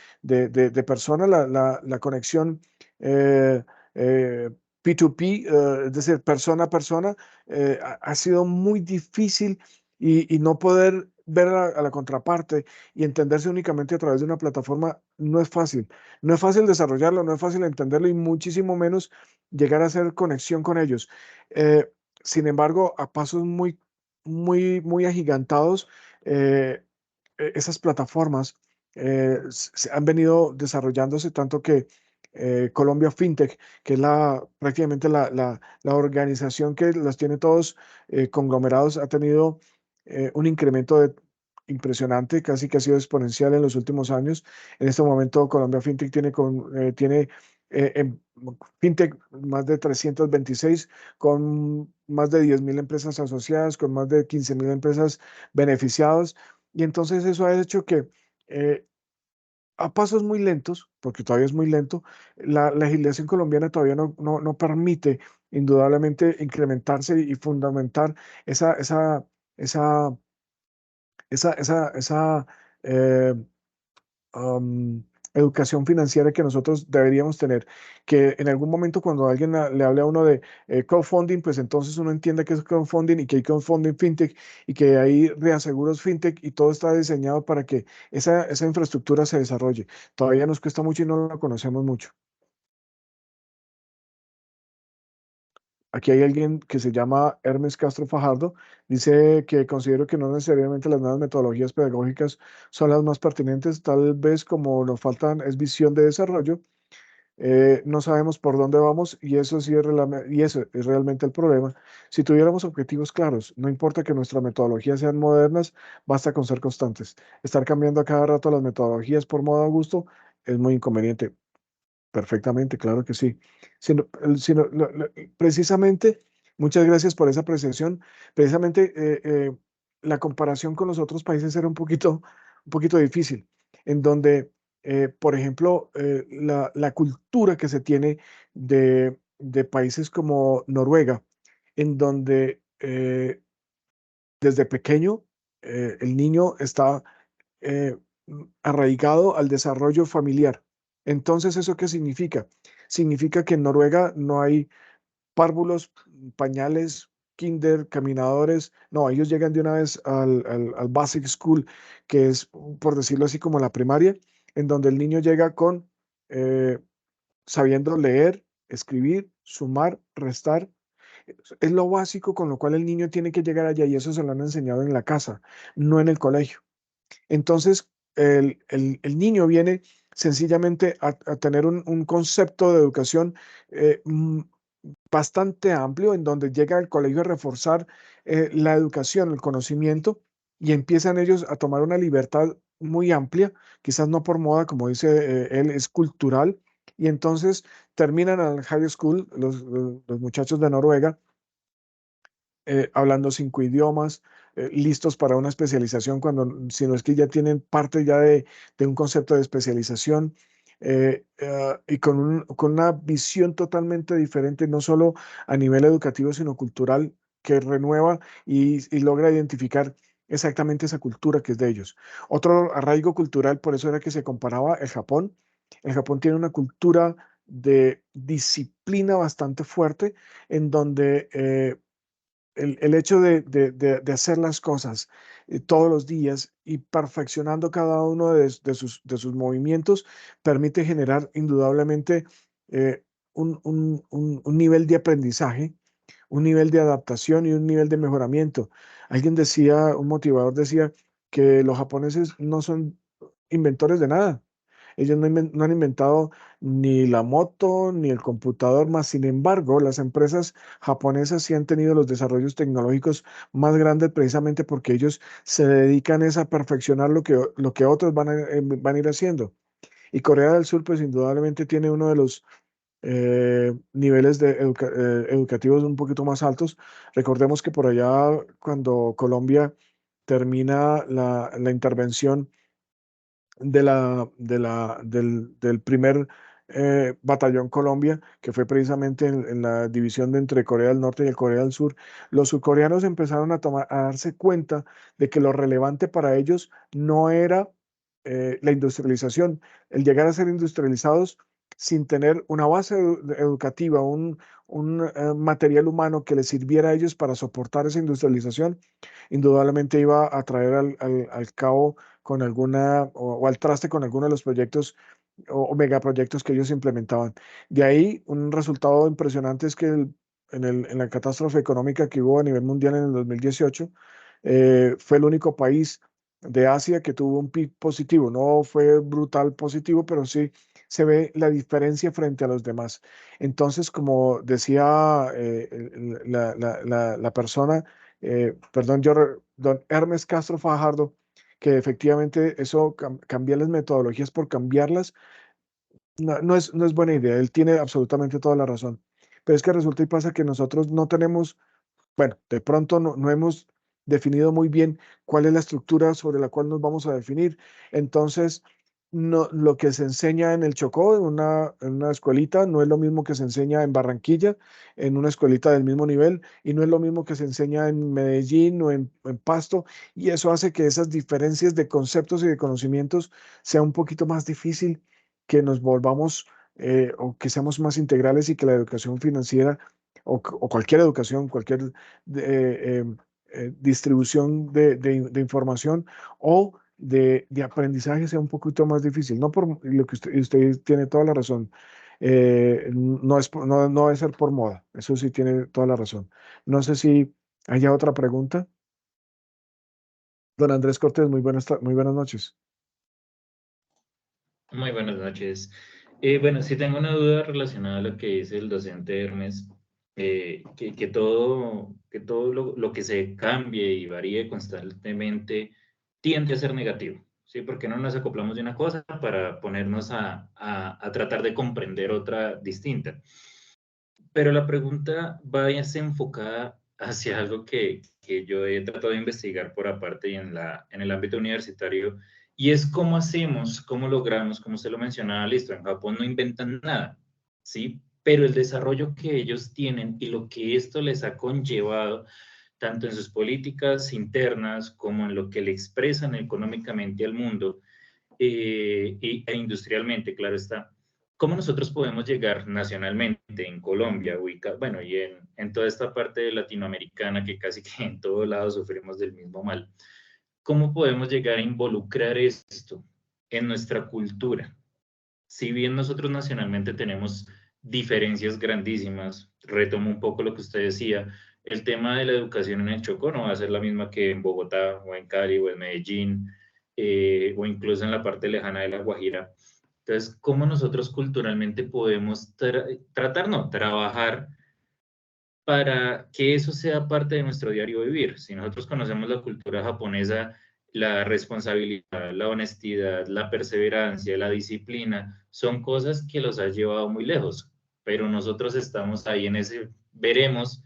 persona, la conexión eh, eh, P2P, es decir, persona a persona, ha sido muy difícil y no poder ver a la contraparte y entenderse únicamente a través de una plataforma no es fácil. No es fácil desarrollarlo, no es fácil entenderlo y muchísimo menos llegar a hacer conexión con ellos. Eh, Sin embargo, a pasos muy agigantados, esas plataformas se han venido desarrollándose tanto que Colombia FinTech, que es prácticamente la organización que las tiene todos conglomerados, ha tenido un incremento impresionante, casi que ha sido exponencial en los últimos años. En este momento, Colombia FinTech tiene en FinTech más de 326, con más de 10.000 empresas asociadas, con más de 15.000 empresas beneficiadas. Y entonces eso ha hecho que a pasos muy lentos, porque todavía es muy lento, la legislación colombiana todavía no permite indudablemente incrementarse y fundamentar esa, esa, esa, esa eh, um, educación financiera que nosotros deberíamos tener, que en algún momento cuando alguien le hable a uno de crowdfunding, pues entonces uno entiende que es crowdfunding y que hay crowdfunding fintech y que hay reaseguros fintech y todo está diseñado para que esa infraestructura se desarrolle. Todavía nos cuesta mucho y no la conocemos mucho. Aquí hay alguien que se llama Hermes Castro Fajardo. Dice que considero que no necesariamente las nuevas metodologías pedagógicas son las más pertinentes. Tal vez como nos faltan es visión de desarrollo. No sabemos por dónde vamos y eso sí y eso es realmente el problema. Si tuviéramos objetivos claros, no importa que nuestras metodologías sean modernas, basta con ser constantes. Estar cambiando a cada rato las metodologías por modo a gusto es muy inconveniente. Perfectamente, claro que sí. Precisamente, muchas gracias por esa apreciación. Precisamente la comparación con los otros países era un poquito difícil, en donde, por ejemplo, la cultura que se tiene de países como Noruega, en donde desde pequeño el niño está eh, arraigado al desarrollo familiar. Entonces, ¿eso qué significa? Significa que en Noruega no hay párvulos, pañales, kinder, caminadores. No, ellos llegan de una vez al basic school, que es, por decirlo así, como la primaria, en donde el niño llega con eh, sabiendo leer, escribir, sumar, restar. Es lo básico con lo cual el niño tiene que llegar allá y eso se lo han enseñado en la casa, no en el colegio. Entonces, el niño viene sencillamente a tener un concepto de educación bastante amplio, en donde llega al colegio a reforzar la educación, el conocimiento, y empiezan ellos a tomar una libertad muy amplia, quizás no por moda, como dice él, es cultural, y entonces terminan al high school, los muchachos de Noruega, hablando 5 idiomas, listos para una especialización, si no es que ya tienen parte ya de un concepto de especialización, y con una visión totalmente diferente, no solo a nivel educativo, sino cultural, que renueva y logra identificar exactamente esa cultura que es de ellos. Otro arraigo cultural, por eso era que se comparaba el Japón. El Japón tiene una cultura de disciplina bastante fuerte, en donde el hecho de hacer las cosas todos los días y perfeccionando cada uno de sus movimientos permite generar indudablemente un nivel de aprendizaje, un nivel de adaptación y un nivel de mejoramiento. Alguien decía, un motivador decía que los japoneses no son inventores de nada. Ellos no han inventado ni la moto ni el computador más. Sin embargo, las empresas japonesas sí han tenido los desarrollos tecnológicos más grandes precisamente porque ellos se dedican es a perfeccionar lo que otros van a ir haciendo. Y Corea del Sur, pues indudablemente tiene uno de los niveles educativos un poquito más altos. Recordemos que por allá, cuando Colombia termina la intervención del primer batallón Colombia, que fue precisamente en la división de entre Corea del Norte y el Corea del Sur, los surcoreanos empezaron a darse cuenta de que lo relevante para ellos no era la industrialización, el llegar a ser industrializados sin tener una base educativa, un material humano que les sirviera a ellos para soportar esa industrialización, indudablemente iba a traer al cabo con alguna o al traste con alguno de los proyectos o megaproyectos que ellos implementaban. De ahí, un resultado impresionante es que en la catástrofe económica que hubo a nivel mundial en el 2018, fue el único país de Asia que tuvo un PIB positivo. No fue brutal positivo, pero sí se ve la diferencia frente a los demás. Entonces, como decía la persona, perdón, don Hermes Castro Fajardo, que efectivamente eso, cambiar las metodologías por cambiarlas, no es buena idea. Él tiene absolutamente toda la razón. Pero es que resulta y pasa que nosotros no tenemos, bueno, de pronto no hemos definido muy bien cuál es la estructura sobre la cual nos vamos a definir. Entonces, no, lo que se enseña en el Chocó, en una escuelita, no es lo mismo que se enseña en Barranquilla, en una escuelita del mismo nivel, y no es lo mismo que se enseña en Medellín o en Pasto, y eso hace que esas diferencias de conceptos y de conocimientos sea un poquito más difícil que nos volvamos o que seamos más integrales y que la educación financiera o cualquier educación, cualquier distribución de información o de aprendizaje sea un poquito más difícil. No por lo que usted tiene toda la razón. No debe ser por moda. Eso sí tiene toda la razón. No sé si haya otra pregunta. Don Andrés Cortés, muy buenas noches. Muy buenas noches. Bueno, sí tengo una duda relacionada a lo que dice el docente Hermes, que todo lo que se cambie y varíe constantemente tiende a ser negativo. ¿sí? ¿Por qué no nos acoplamos de una cosa para ponernos a tratar de comprender otra distinta? Pero la pregunta va enfocada hacia algo que yo he tratado de investigar por aparte y en el ámbito universitario, y es cómo hacemos, cómo logramos, como usted lo mencionaba, listo, en Japón no inventan nada, ¿sí? Pero el desarrollo que ellos tienen y lo que esto les ha conllevado, tanto en sus políticas internas como en lo que le expresan económicamente al mundo e industrialmente, claro está. ¿Cómo nosotros podemos llegar nacionalmente en Colombia, bueno, y en toda esta parte de latinoamericana que casi que en todos lados sufrimos del mismo mal? ¿Cómo podemos llegar a involucrar esto en nuestra cultura? Si bien nosotros nacionalmente tenemos diferencias grandísimas, retomo un poco lo que usted decía, el tema de la educación en el Chocó no va a ser la misma que en Bogotá o en Cali o en Medellín o incluso en la parte lejana de La Guajira. Entonces, ¿cómo nosotros culturalmente podemos trabajar para que eso sea parte de nuestro diario vivir? Si nosotros conocemos la cultura japonesa, la responsabilidad, la honestidad, la perseverancia, la disciplina, son cosas que los ha llevado muy lejos, pero nosotros estamos ahí en ese, veremos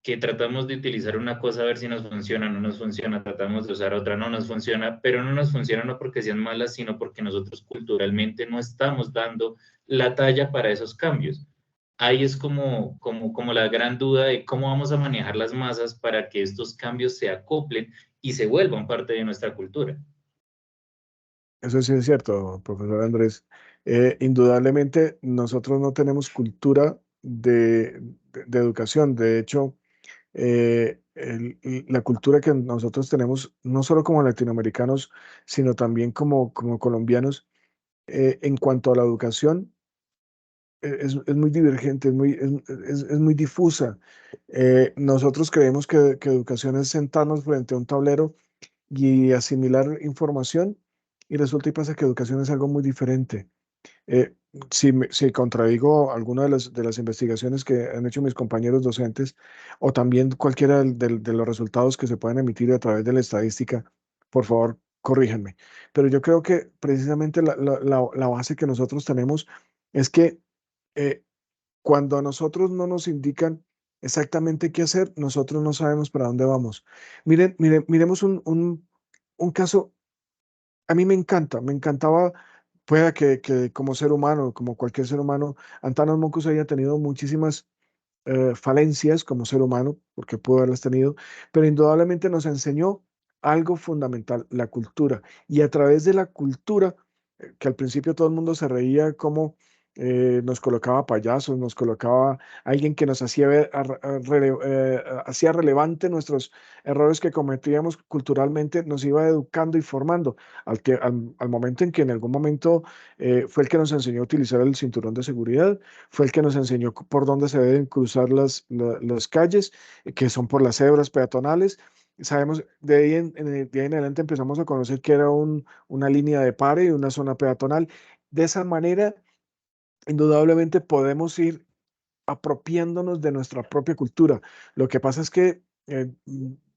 que tratamos de utilizar una cosa a ver si nos funciona, no nos funciona, tratamos de usar otra, no nos funciona, pero no nos funciona no porque sean malas, sino porque nosotros culturalmente no estamos dando la talla para esos cambios. Ahí es como la gran duda de cómo vamos a manejar las masas para que estos cambios se acoplen y se vuelvan parte de nuestra cultura. Eso sí es cierto, profesor Andrés. Indudablemente nosotros no tenemos cultura de educación. De hecho, la cultura que nosotros tenemos, no solo como latinoamericanos, sino también como colombianos, en cuanto a la educación, es muy divergente, es muy difusa. Nosotros creemos que educación es sentarnos frente a un tablero y asimilar información, y resulta y pasa que educación es algo muy diferente. Eh, si contradigo alguna de las investigaciones que han hecho mis compañeros docentes, o también cualquiera de los resultados que se puedan emitir a través de la estadística, por favor, corríjanme. Pero yo creo que precisamente la base que nosotros tenemos es que eh, cuando a nosotros no nos indican exactamente qué hacer, nosotros no sabemos para dónde vamos. Miremos un caso. A mí me encantaba, pueda que como ser humano, como cualquier ser humano, Antanas Mockus haya tenido muchísimas falencias como ser humano, porque pudo haberlas tenido, pero indudablemente nos enseñó algo fundamental, la cultura. Y a través de la cultura, que al principio todo el mundo se reía como nos colocaba payasos, nos colocaba alguien que nos hacía ver, hacía relevante nuestros errores que cometíamos culturalmente, nos iba educando y formando, al momento en que en algún momento fue el que nos enseñó a utilizar el cinturón de seguridad, fue el que nos enseñó por dónde se deben cruzar las calles, que son por las cebras peatonales. Sabemos, de ahí en adelante empezamos a conocer que era una línea de pare y una zona peatonal. De esa manera, indudablemente podemos ir apropiándonos de nuestra propia cultura. Lo que pasa es que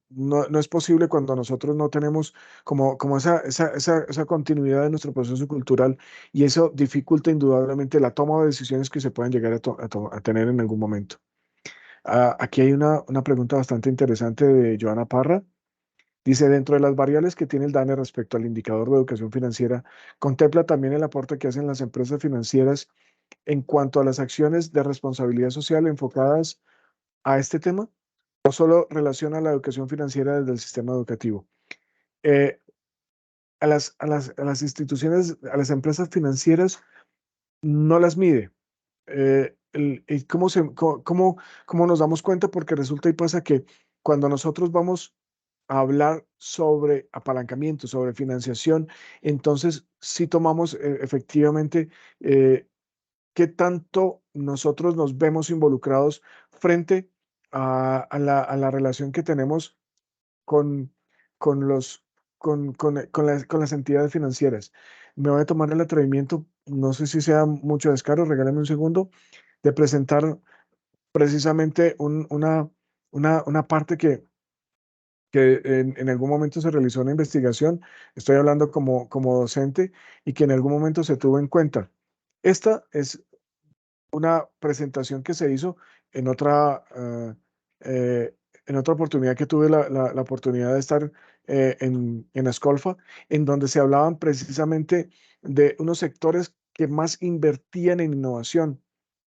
no es posible cuando nosotros no tenemos como esa continuidad de nuestro proceso cultural, y eso dificulta indudablemente la toma de decisiones que se pueden llegar a tener en algún momento. Aquí hay una pregunta bastante interesante de Joana Parra. Dice, dentro de las variables que tiene el DANE respecto al indicador de educación financiera, ¿contempla también el aporte que hacen las empresas financieras en cuanto a las acciones de responsabilidad social enfocadas a este tema? ¿O solo relaciona la educación financiera desde el sistema educativo? Eh, a las instituciones, a las empresas financieras, no las mide. ¿Y cómo nos damos cuenta? Porque resulta y pasa que cuando nosotros vamos a hablar sobre apalancamiento, sobre financiación, entonces sí tomamos efectivamente qué tanto nosotros nos vemos involucrados frente a la relación que tenemos con, con los, con las entidades financieras. Me voy a tomar el atrevimiento, no sé si sea mucho descaro, regálame un segundo, de presentar precisamente una parte que en algún momento se realizó una investigación, estoy hablando como docente, y que en algún momento se tuvo en cuenta. Esta es una presentación que se hizo en en otra oportunidad que tuve la oportunidad de estar en Ascolfa, en donde se hablaban precisamente de unos sectores que más invertían en innovación.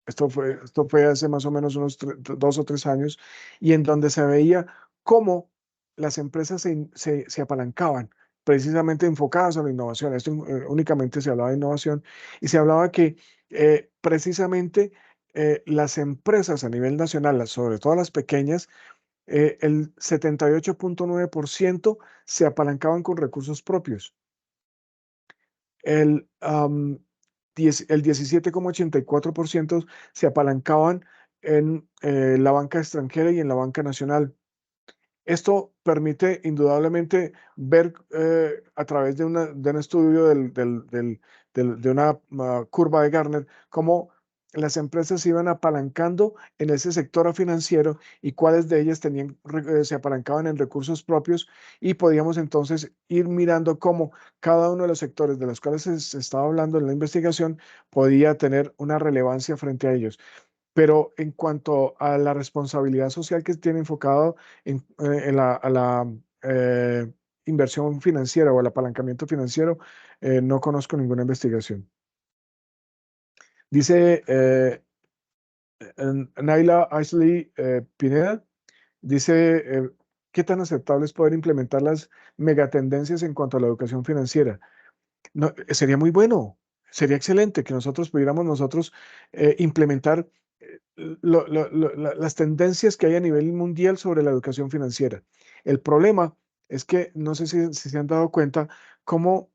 Esto fue hace más o menos unos 2 o 3 años, y en donde se veía cómo las empresas se apalancaban, precisamente enfocadas a la innovación. Esto únicamente se hablaba de innovación, y se hablaba que precisamente las empresas a nivel nacional, sobre todo las pequeñas, el 78.9% se apalancaban con recursos propios. El 17,84% se apalancaban en la banca extranjera y en la banca nacional. Esto permite indudablemente ver a través de un estudio de una curva de Gartner cómo las empresas se iban apalancando en ese sector financiero y cuáles de ellas se apalancaban en recursos propios, y podíamos entonces ir mirando cómo cada uno de los sectores de los cuales se estaba hablando en la investigación podía tener una relevancia frente a ellos. Pero en cuanto a la responsabilidad social que tiene enfocado a la inversión financiera o el apalancamiento financiero, no conozco ninguna investigación. Dice Naila Ashley Pineda, dice, ¿qué tan aceptable es poder implementar las megatendencias en cuanto a la educación financiera? No, sería muy bueno, sería excelente que nosotros implementar las tendencias que hay a nivel mundial sobre la educación financiera. El problema es que no sé si se han dado cuenta cómo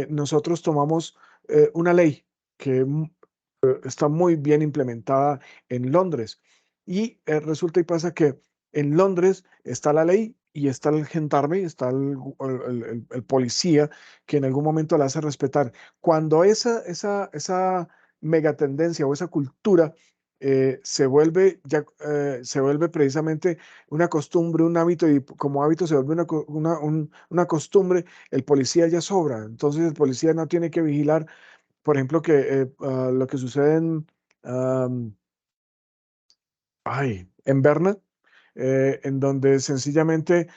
nosotros tomamos una ley que está muy bien implementada en Londres, y resulta y pasa que en Londres está la ley y está el gendarme, está el policía que en algún momento la hace respetar. Cuando esa megatendencia o esa cultura se vuelve precisamente una costumbre, un hábito, y como hábito se vuelve una costumbre, el policía ya sobra. Entonces el policía no tiene que vigilar, por ejemplo, lo que sucede am, en Berna, en donde sencillamente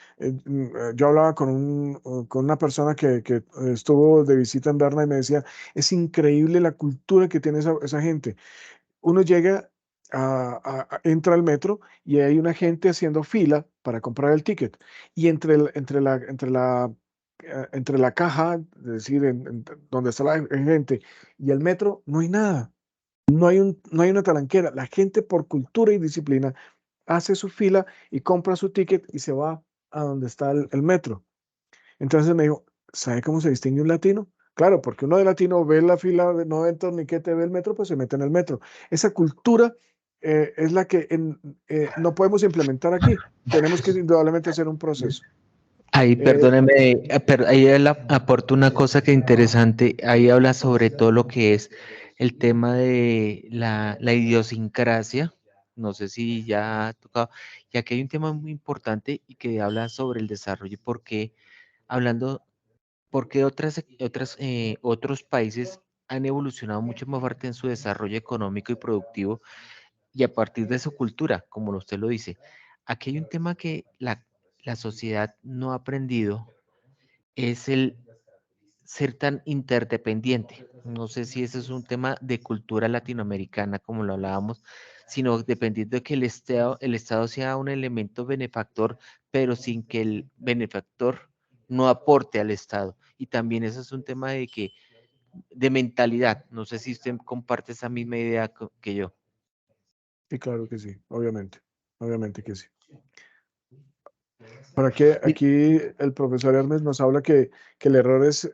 yo hablaba con una persona que estuvo de visita en Berna, y me decía, es increíble la cultura que tiene esa gente. Uno llega, entra al metro y hay una gente haciendo fila para comprar el ticket, y entre la caja, es decir, donde está la gente, y el metro, no hay nada. No hay una talanquera. La gente, por cultura y disciplina, hace su fila y compra su ticket y se va a donde está el metro. Entonces me dijo, ¿sabe cómo se distingue un latino? Claro, porque uno de latino ve la fila, no ve el torniquete, ve el metro, pues se mete en el metro. Esa cultura es la que no podemos implementar aquí. Tenemos que indudablemente hacer un proceso. Ahí, perdóneme, pero ahí él aporta una cosa que interesante. Ahí habla sobre todo lo que es el tema de la idiosincrasia. No sé si ya ha tocado, ya que hay un tema muy importante y que habla sobre el desarrollo, porque hablando, porque otros países han evolucionado mucho más fuerte en su desarrollo económico y productivo, y a partir de su cultura, como usted lo dice. Aquí hay un tema que la sociedad no ha aprendido, es el ser tan interdependiente. No sé si ese es un tema de cultura latinoamericana, como lo hablábamos, sino dependiendo de que el Estado sea un elemento benefactor, pero sin que el benefactor no aporte al Estado. Y también eso es un tema de mentalidad. No sé si usted comparte esa misma idea que yo. Sí, claro que sí, obviamente que sí. Para que aquí el profesor Hermes nos habla que el error es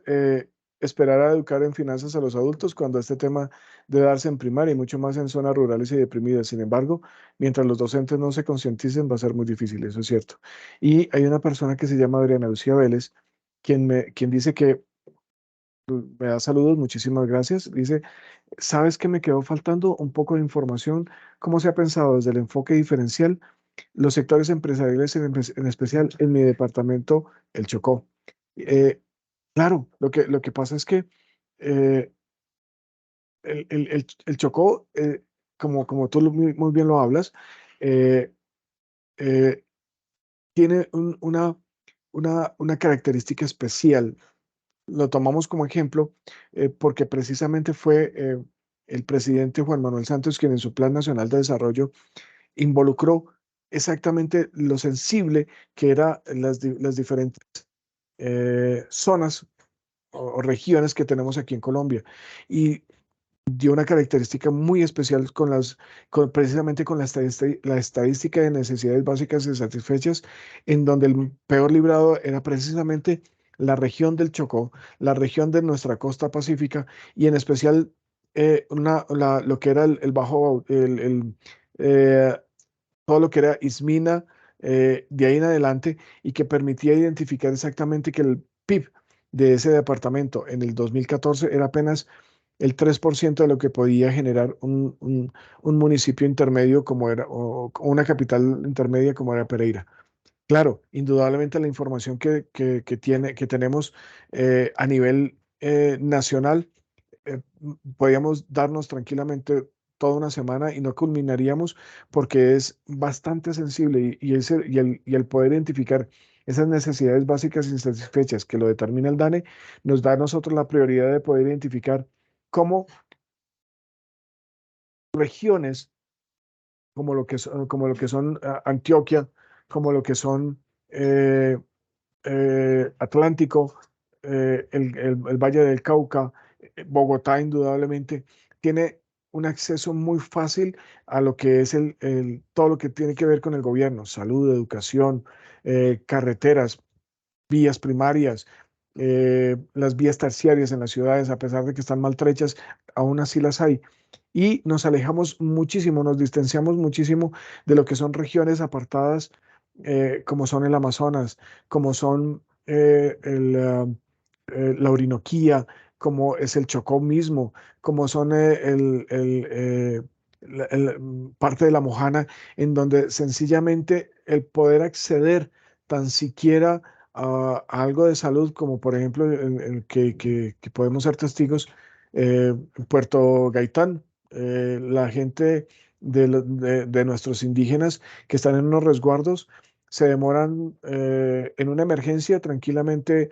esperar a educar en finanzas a los adultos cuando este tema debe darse en primaria y mucho más en zonas rurales y deprimidas. Sin embargo, mientras los docentes no se concienticen, va a ser muy difícil, eso es cierto. Y hay una persona que se llama Adriana Lucía Vélez, quien dice que me da saludos, muchísimas gracias. Dice, ¿sabes que me quedó faltando un poco de información? ¿Cómo se ha pensado desde el enfoque diferencial los sectores empresariales, en especial en mi departamento, el Chocó. Claro, lo que pasa es que eh, el Chocó, como tú muy bien lo hablas, eh, eh, tiene una característica especial. Lo tomamos como ejemplo porque precisamente fue el presidente Juan Manuel Santos quien en su Plan Nacional de Desarrollo involucró exactamente lo sensible que eran las diferentes zonas o regiones que tenemos aquí en Colombia. Y dio una característica muy especial precisamente con la estadística de necesidades básicas insatisfechas, en donde el peor librado era precisamente la región del Chocó, la región de nuestra costa pacífica y en especial lo que era el Bajo, eh, todo lo que era Ismina, de ahí en adelante, y que permitía identificar exactamente que el PIB de ese departamento en el 2014 era apenas el 3% de lo que podía generar un municipio intermedio como era, o una capital intermedia como era Pereira. Claro, indudablemente la información que tenemos a nivel nacional, podríamos darnos tranquilamente toda una semana y no culminaríamos porque es bastante sensible y el poder identificar esas necesidades básicas insatisfechas que lo determina el DANE, nos da a nosotros la prioridad de poder identificar cómo regiones como lo que son Antioquia, como lo que son eh, Atlántico, el Valle del Cauca, Bogotá indudablemente, tiene un acceso muy fácil a lo que es todo lo que tiene que ver con el gobierno, salud, educación, carreteras, vías primarias, las vías terciarias en las ciudades, a pesar de que están maltrechas, aún así las hay. Y nos alejamos muchísimo, nos distanciamos muchísimo de lo que son regiones apartadas, como son el Amazonas, como son la Orinoquía, como es el Chocó mismo, como son parte de la Mojana, en donde sencillamente el poder acceder tan siquiera a algo de salud, como por ejemplo que podemos ser testigos, en Puerto Gaitán, la gente de nuestros indígenas que están en unos resguardos se demoran en una emergencia tranquilamente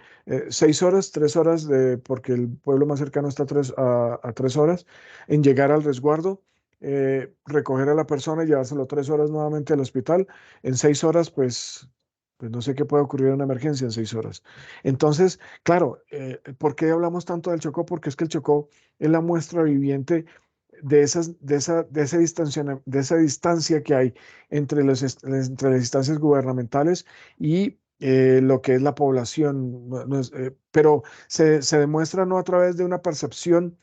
6 horas, 3 horas, porque el pueblo más cercano está a 3 horas, en llegar al resguardo, recoger a la persona y llevárselo 3 horas nuevamente al hospital. En 6 horas, pues no sé qué puede ocurrir en una emergencia en 6 horas. Entonces, claro, ¿por qué hablamos tanto del Chocó? Porque es que el Chocó es la muestra viviente de esa distancia que hay entre las instancias gubernamentales y lo que es la población. Pero se demuestra no a través de una percepción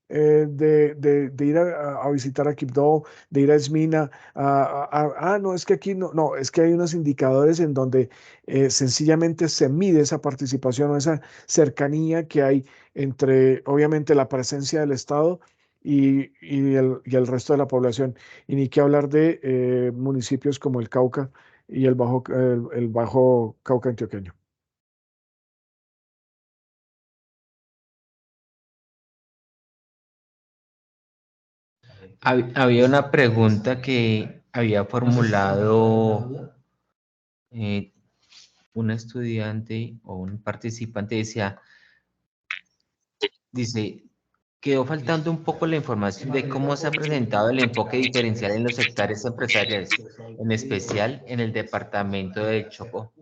de ir a visitar a Quibdó, de ir a Esmina, no, es que aquí no, es que hay unos indicadores en donde sencillamente se mide esa participación o esa cercanía que hay entre, obviamente, la presencia del Estado y el resto de la población. Y ni qué hablar de municipios como el Cauca y el Bajo Cauca antioqueño. Había una pregunta que había formulado eh, un estudiante o un participante, dice, quedó faltando un poco la información de cómo se ha presentado el enfoque diferencial en los sectores empresariales, en especial en el departamento de Chocó.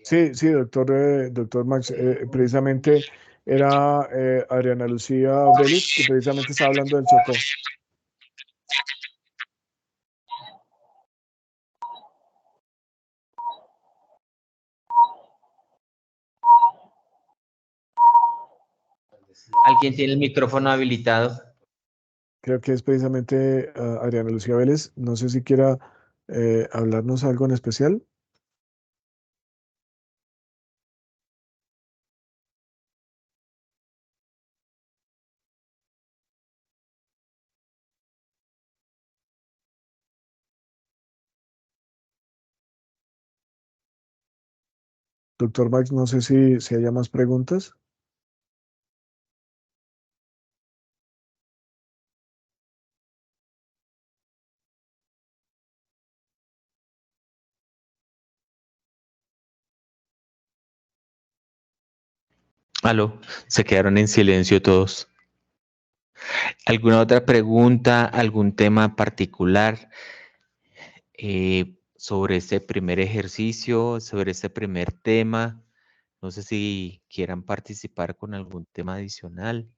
Sí, sí, doctor Max, precisamente era Adriana Lucía Vélez, que precisamente estaba hablando del Chocó. ¿Alguien tiene el micrófono habilitado? Creo que es precisamente Adriana Lucía Vélez. No sé si quiera hablarnos algo en especial. Doctor Max, no sé si haya más preguntas. Aló, se quedaron en silencio todos. ¿Alguna otra pregunta, algún tema particular sobre este primer ejercicio, sobre este primer tema? No sé si quieran participar con algún tema adicional.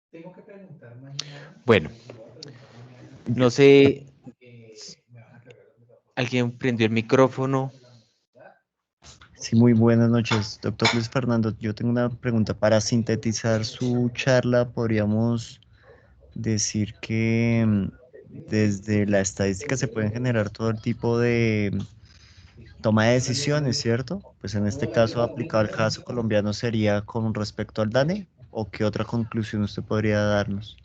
Tengo que preguntar mañana. Bueno, no sé, ¿alguien prendió el micrófono? Sí, muy buenas noches, doctor Luis Fernando. Yo tengo una pregunta para sintetizar su charla. Podríamos decir que desde la estadística se pueden generar todo el tipo de toma de decisiones, ¿cierto? Pues en este caso, aplicado al caso colombiano, sería con respecto al DANE, ¿o qué otra conclusión usted podría darnos?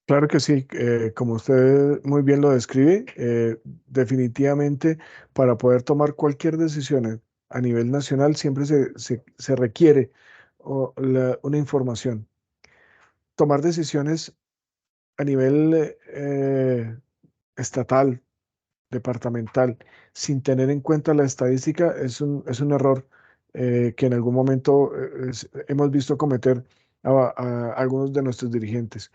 Claro que sí, como usted muy bien lo describe, definitivamente para poder tomar cualquier decisión a nivel nacional siempre se requiere una información. Tomar decisiones a nivel estatal, departamental, sin tener en cuenta la estadística es un error que en algún momento hemos visto cometer a algunos de nuestros dirigentes.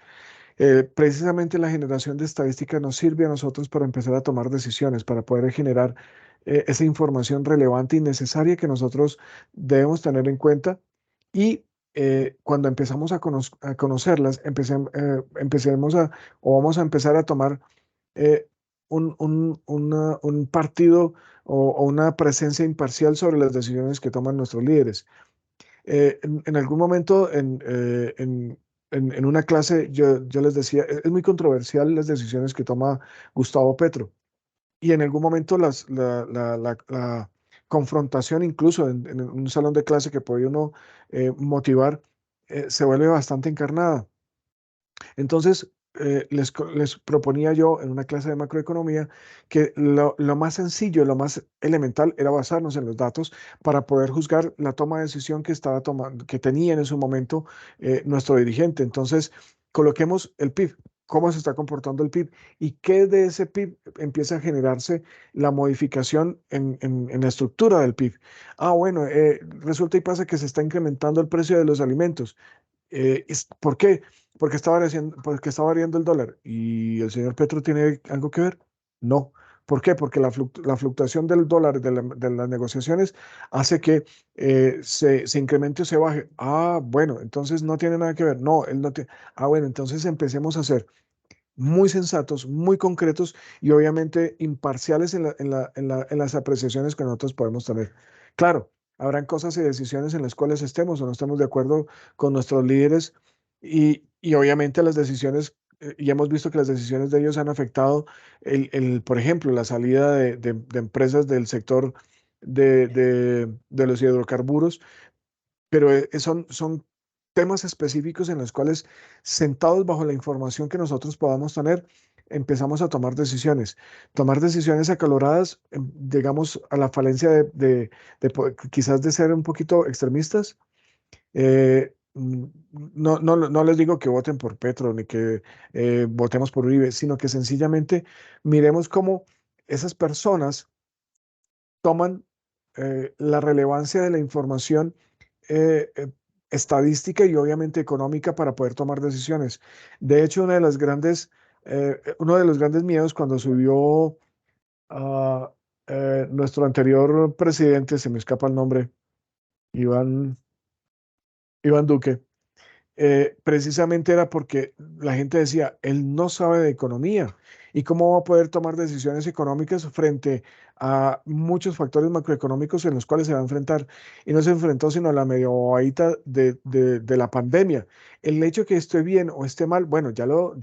Precisamente la generación de estadística nos sirve a nosotros para empezar a tomar decisiones, para poder generar esa información relevante y necesaria que nosotros debemos tener en cuenta y cuando empezamos a conocerlas, empecemos o vamos a empezar a tomar eh, un partido o una presencia imparcial sobre las decisiones que toman nuestros líderes. En algún momento en una clase yo les decía, es muy controversial las decisiones que toma Gustavo Petro. Y en algún momento la confrontación, incluso en un salón de clase que puede uno motivar, se vuelve bastante encarnada. Entonces, les proponía yo en una clase de macroeconomía que lo más sencillo, lo más elemental era basarnos en los datos para poder juzgar la toma de decisión que estaba tomando, que tenía en ese momento nuestro dirigente. Entonces, coloquemos el PIB, cómo se está comportando el PIB y qué de ese PIB empieza a generarse la modificación en la estructura del PIB. Ah, bueno, resulta y pasa que se está incrementando el precio de los alimentos. ¿Por qué? Porque está variando el dólar. ¿Y el señor Petro tiene algo que ver? No. ¿Por qué? Porque la fluctuación del dólar de las negociaciones hace que se incremente o se baje. Ah, bueno, entonces no tiene nada que ver. No, él no tiene. Ah, bueno, entonces empecemos a ser muy sensatos, muy concretos y obviamente imparciales en las apreciaciones que nosotros podemos tener. Claro, habrán cosas y decisiones en las cuales estemos o no estemos de acuerdo con nuestros líderes y obviamente las decisiones, y hemos visto que las decisiones de ellos han afectado, por ejemplo, la salida de empresas del sector de los hidrocarburos, pero son temas específicos en los cuales, sentados bajo la información que nosotros podamos tener, empezamos a tomar decisiones acaloradas, digamos, a la falencia quizás de ser un poquito extremistas. No les digo que voten por Petro ni que votemos por Uribe, sino que sencillamente miremos cómo esas personas toman la relevancia de la información eh, eh, estadística y obviamente económica para poder tomar decisiones. De hecho, uno de los grandes miedos cuando subió a nuestro anterior presidente, se me escapa el nombre, Iván, Iván Duque, precisamente era porque la gente decía, él no sabe de economía y cómo va a poder tomar decisiones económicas frente a muchos factores macroeconómicos en los cuales se va a enfrentar. Y no se enfrentó sino a la medio bobadita de la pandemia. El hecho que esté bien o esté mal, bueno, ya lo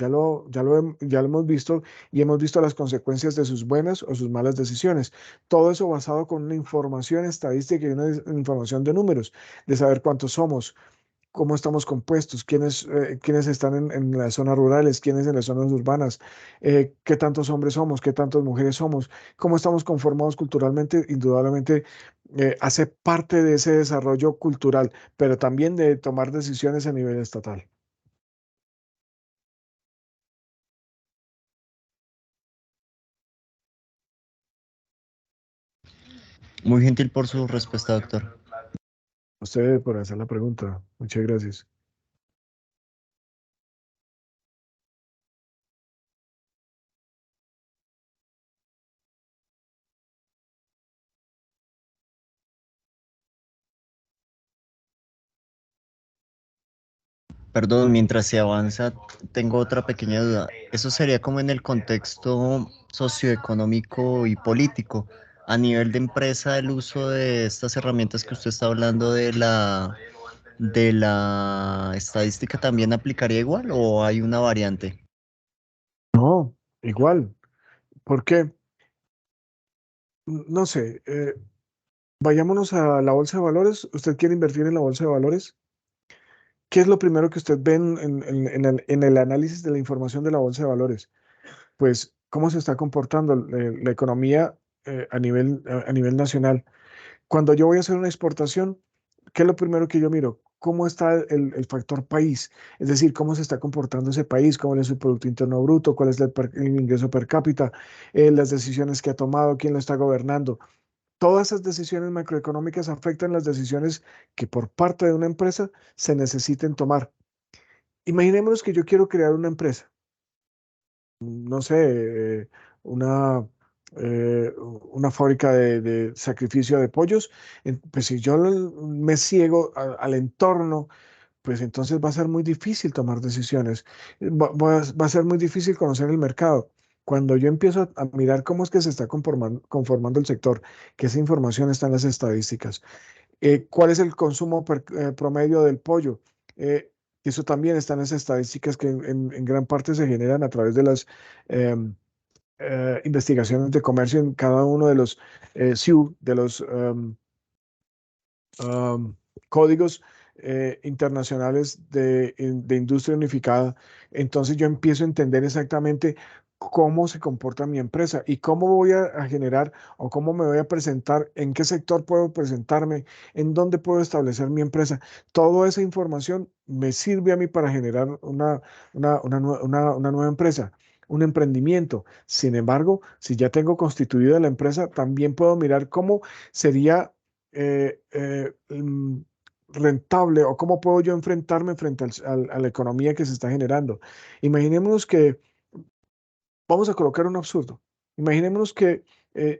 hemos visto y hemos visto las consecuencias de sus buenas o sus malas decisiones. Todo eso basado con una información estadística y una información de números, de saber cuántos somos, cómo estamos compuestos, quiénes están en las zonas rurales, quiénes en las zonas urbanas, qué tantos hombres somos, qué tantas mujeres somos, cómo estamos conformados culturalmente, indudablemente hace parte de ese desarrollo cultural, pero también de tomar decisiones a nivel estatal. Muy gentil por su respuesta, doctor. A usted por hacer la pregunta. Muchas gracias. Perdón, mientras se avanza, tengo otra pequeña duda. Eso sería como en el contexto socioeconómico y político. A nivel de empresa, el uso de estas herramientas que usted está hablando de la estadística también aplicaría igual o hay una variante? No, igual. ¿Por qué? No sé. Vayámonos a la bolsa de valores. ¿Usted quiere invertir en la bolsa de valores? ¿Qué es lo primero que usted ve en el análisis de la información de la bolsa de valores? Pues cómo se está comportando la economía a nivel nacional. Cuando yo voy a hacer una exportación, ¿qué es lo primero que yo miro? ¿Cómo está el factor país? Es decir, cómo se está comportando ese país, cómo es su Producto Interno Bruto, cuál es el ingreso per cápita, las decisiones que ha tomado, quién lo está gobernando. Todas esas decisiones macroeconómicas afectan las decisiones que por parte de una empresa se necesiten tomar. Imaginémonos que yo quiero crear una empresa, no sé, una fábrica de sacrificio de pollos. Pues si yo me ciego al entorno, pues entonces va a ser muy difícil tomar decisiones. Va a ser muy difícil conocer el mercado. Cuando yo empiezo a mirar cómo es que se está conformando el sector, que esa información está en las estadísticas. ¿Cuál es el consumo promedio del pollo? Eso también está en las estadísticas que en gran parte se generan a través de las em, investigaciones de comercio en cada uno de los SIU, de los códigos internacionales de industria unificada. Entonces yo empiezo a entender exactamente cómo se comporta mi empresa y cómo voy a generar o cómo me voy a presentar, en qué sector puedo presentarme, en dónde puedo establecer mi empresa. Toda esa información me sirve a mí para generar una nueva empresa, un emprendimiento. Sin embargo, si ya tengo constituida la empresa, también puedo mirar cómo sería rentable o cómo puedo yo enfrentarme frente a la economía que se está generando. Imaginémonos que, vamos a colocar un absurdo, imaginémonos que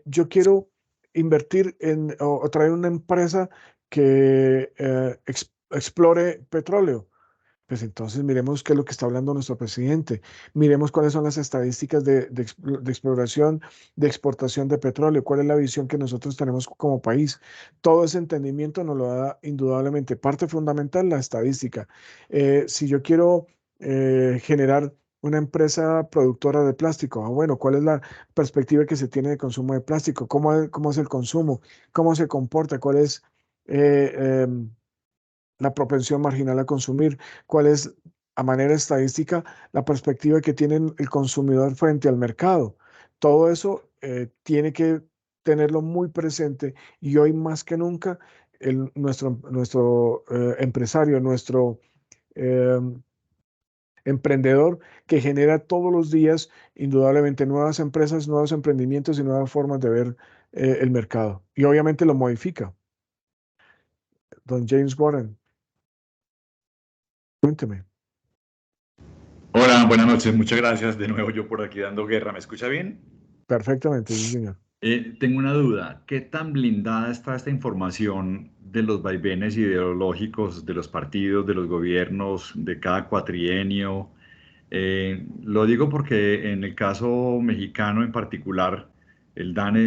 yo quiero invertir o traer una empresa que explore petróleo. Pues entonces miremos qué es lo que está hablando nuestro presidente, miremos cuáles son las estadísticas de exploración, de exportación de petróleo, cuál es la visión que nosotros tenemos como país. Todo ese entendimiento nos lo da indudablemente. Parte fundamental, la estadística. Si yo quiero generar una empresa productora de plástico, bueno, ¿cuál es la perspectiva que se tiene de consumo de plástico? ¿Cómo es el consumo? ¿Cómo se comporta? ¿Cuál es la propensión marginal a consumir? ¿Cuál es, a manera estadística, la perspectiva que tiene el consumidor frente al mercado? Todo eso tiene que tenerlo muy presente y hoy más que nunca nuestro empresario, nuestro eh, emprendedor que genera todos los días indudablemente nuevas empresas, nuevos emprendimientos y nuevas formas de ver el mercado. Y obviamente lo modifica. Don James Warren, cuénteme. Hola, buenas noches, muchas gracias. De nuevo yo por aquí dando guerra. ¿Me escucha bien? Perfectamente, sí, señor. Tengo una duda. ¿Qué tan blindada está esta información de los vaivenes ideológicos de los partidos, de los gobiernos, de cada cuatrienio? Lo digo porque en el caso mexicano en particular, el DANE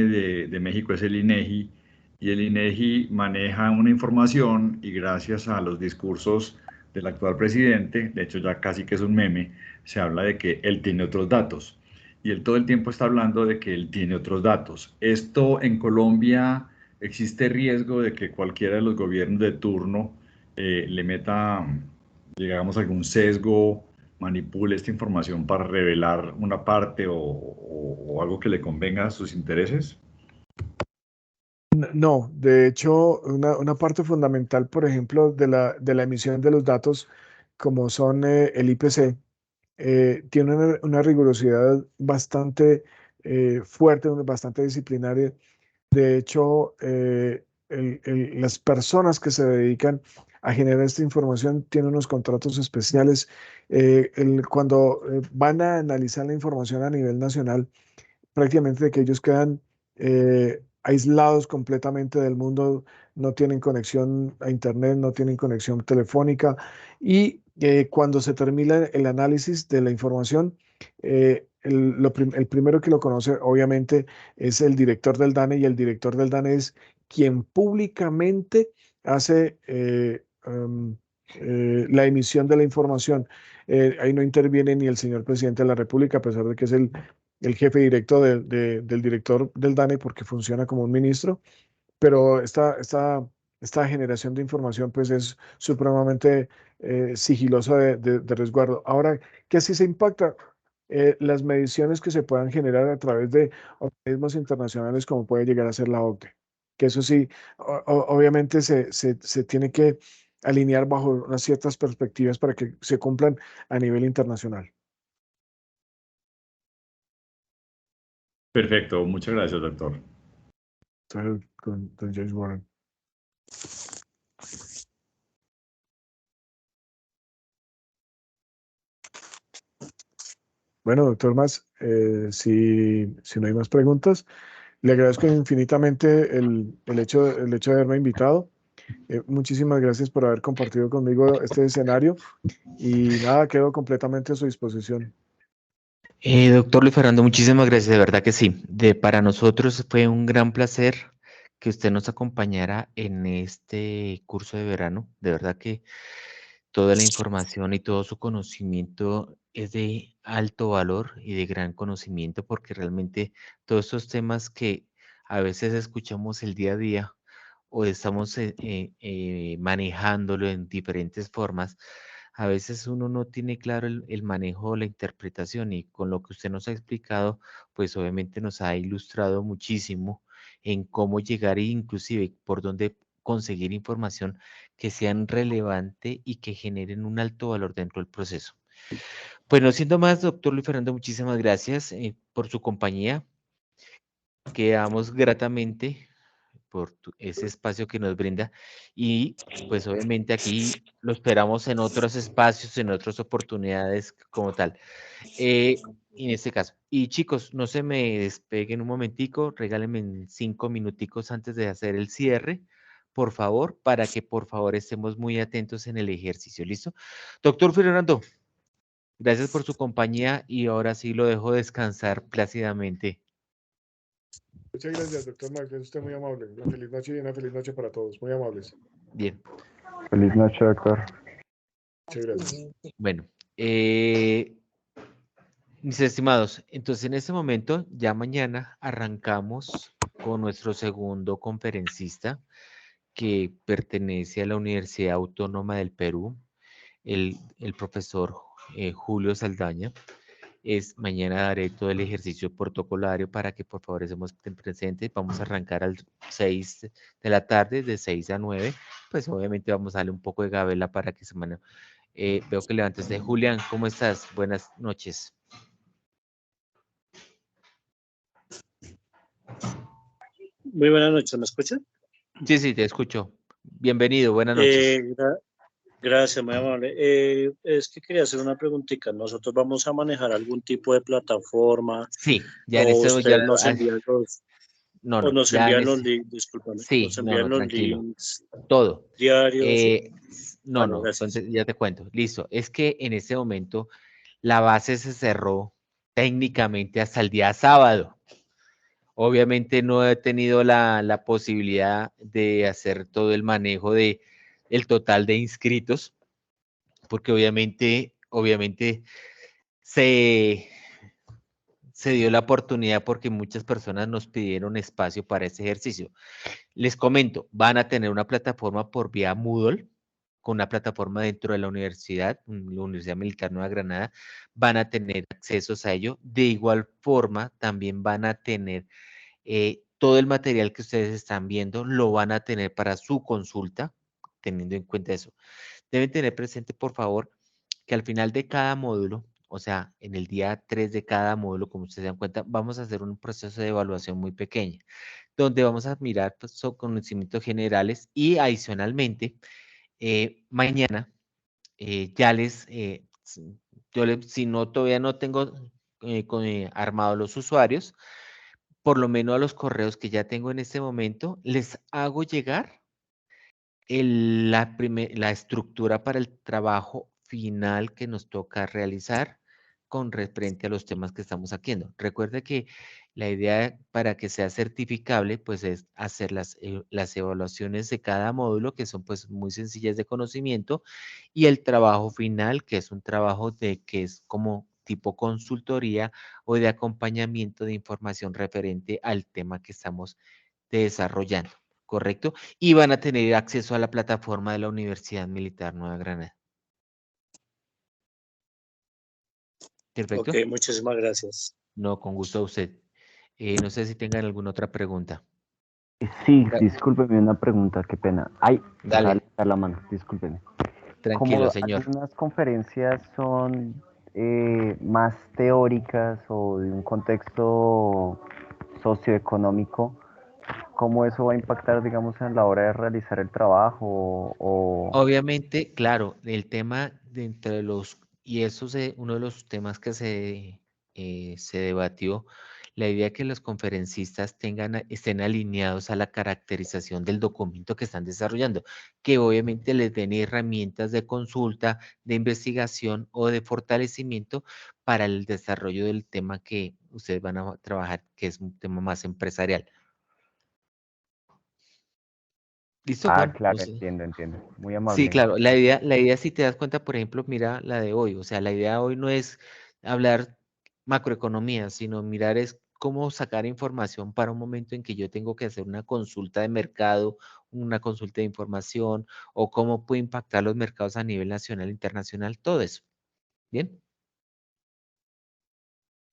de México es el INEGI, y el INEGI maneja una información y gracias a los discursos del actual presidente, de hecho ya casi que es un meme, se habla de que él tiene otros datos y él todo el tiempo está hablando de que él tiene otros datos. Esto en Colombia existe riesgo de que cualquiera de los gobiernos de turno le meta, digamos, algún sesgo, manipule esta información para revelar una parte o algo que le convenga a sus intereses? No, de hecho, una parte fundamental, por ejemplo, de la emisión de los datos, como son el IPC, tiene una rigurosidad bastante fuerte, bastante disciplinaria. De hecho, las personas que se dedican a generar esta información tienen unos contratos especiales. Cuando van a analizar la información a nivel nacional, prácticamente de que ellos quedan aislados completamente del mundo, no tienen conexión a internet, no tienen conexión telefónica y cuando se termina el análisis de la información, el primero que lo conoce obviamente es el director del DANE y el director del DANE es quien públicamente hace la emisión de la información. Ahí no interviene ni el señor presidente de la República, a pesar de que es el jefe directo del director del DANE porque funciona como un ministro, pero esta generación de información pues es supremamente sigilosa de resguardo. Ahora, ¿qué así se impacta? Las mediciones que se puedan generar a través de organismos internacionales como puede llegar a ser la OCDE, que eso sí, obviamente se tiene que alinear bajo unas ciertas perspectivas para que se cumplan a nivel internacional. Perfecto, muchas gracias, doctor. Entonces, con James Warren. Bueno, doctor Mas, si no hay más preguntas, le agradezco infinitamente el hecho de haberme invitado. Muchísimas gracias por haber compartido conmigo este escenario y nada, quedo completamente a su disposición. Doctor Luis Fernando, muchísimas gracias, de verdad que sí. Para nosotros fue un gran placer que usted nos acompañara en este curso de verano. De verdad que toda la información y todo su conocimiento es de alto valor y de gran conocimiento porque realmente todos estos temas que a veces escuchamos el día a día o estamos manejándolo en diferentes formas, a veces uno no tiene claro el manejo o la interpretación y con lo que usted nos ha explicado, pues obviamente nos ha ilustrado muchísimo en cómo llegar e inclusive por dónde conseguir información que sean relevante y que generen un alto valor dentro del proceso. Pues no siendo más, doctor Luis Fernando, muchísimas gracias por su compañía. Quedamos gratamente por ese espacio que nos brinda y pues obviamente aquí lo esperamos en otros espacios, en otras oportunidades como tal. En este caso. Y chicos, no se me despeguen un momentico, regálenme 5 minuticos antes de hacer el cierre, por favor, para que por favor estemos muy atentos en el ejercicio. ¿Listo? Doctor Fernando, gracias por su compañía y ahora sí lo dejo descansar plácidamente. Muchas gracias, doctor Max. Es usted muy amable. Una feliz noche y una feliz noche para todos. Muy amables. Bien. Feliz noche, doctor. Muchas gracias. Bueno, mis estimados, entonces en este momento, ya mañana arrancamos con nuestro segundo conferencista que pertenece a la Universidad Autónoma del Perú, el profesor Julio Saldaña. Mañana daré todo el ejercicio protocolario para que por favor estemos presentes. Vamos a arrancar a las 6 de la tarde, de 6 a 9. Pues obviamente vamos a darle un poco de gabela para que se maneje. Veo que levantes de Julián, ¿cómo estás? Buenas noches. Muy buenas noches, ¿me escuchan? Sí, sí, te escucho. Bienvenido, buenas noches. Gracias, muy amable. Es que quería hacer una preguntita. ¿Nosotros vamos a manejar algún tipo de plataforma? Sí, ya en o esto ustedes ya nos envían los, no, o nos ya en envían los este, links, discúlpame, sí, nos envían los tranquilo. links Todo. diarios. No, Gracias. entonces ya te cuento. Listo. Es que en este momento la base se cerró técnicamente hasta el día sábado. Obviamente no he tenido la posibilidad de hacer todo el manejo de el total de inscritos, porque obviamente se dio la oportunidad porque muchas personas nos pidieron espacio para ese ejercicio. Les comento, van a tener una plataforma por vía Moodle, con una plataforma dentro de la Universidad Militar Nueva Granada, van a tener accesos a ello. De igual forma, también van a tener todo el material que ustedes están viendo, lo van a tener para su consulta, teniendo en cuenta eso. Deben tener presente, por favor, que al final de cada módulo, o sea, en el día 3 de cada módulo, como ustedes se dan cuenta, vamos a hacer un proceso de evaluación muy pequeña, donde vamos a mirar pues, conocimientos generales y adicionalmente, mañana ya si no todavía no tengo armados los usuarios, por lo menos a los correos que ya tengo en este momento, les hago llegar la estructura para el trabajo final que nos toca realizar con referente a los temas que estamos haciendo. Recuerde que la idea para que sea certificable, pues es hacer las evaluaciones de cada módulo, que son pues muy sencillas de conocimiento, y el trabajo final, que es un trabajo que es como tipo consultoría o de acompañamiento de información referente al tema que estamos desarrollando. ¿Correcto? Y van a tener acceso a la plataforma de la Universidad Militar Nueva Granada. ¿Perfecto? Ok, muchísimas gracias. No, con gusto a usted. No sé si tengan alguna otra pregunta. Sí, discúlpeme una pregunta, qué pena. Ay, Dale. deja de levantar la mano, discúlpeme. Tranquilo, Como señor. algunas conferencias son más teóricas o de un contexto socioeconómico, ¿cómo eso va a impactar, digamos, en la hora de realizar el trabajo? Obviamente, claro, el tema de entre los, y eso es uno de los temas que se debatió, la idea que los conferencistas estén alineados a la caracterización del documento que están desarrollando, que obviamente les den herramientas de consulta, de investigación o de fortalecimiento para el desarrollo del tema que ustedes van a trabajar, que es un tema más empresarial. ¿Listo, Juan? Claro, entiendo. Muy Sí, amable. claro. La idea, si te das cuenta, por ejemplo, mira la de hoy. O sea, la idea hoy no es hablar macroeconomía, sino mirar es cómo sacar información para un momento en que yo tengo que hacer una consulta de mercado, una consulta de información, o cómo puede impactar los mercados a nivel nacional e internacional, todo eso. ¿Bien?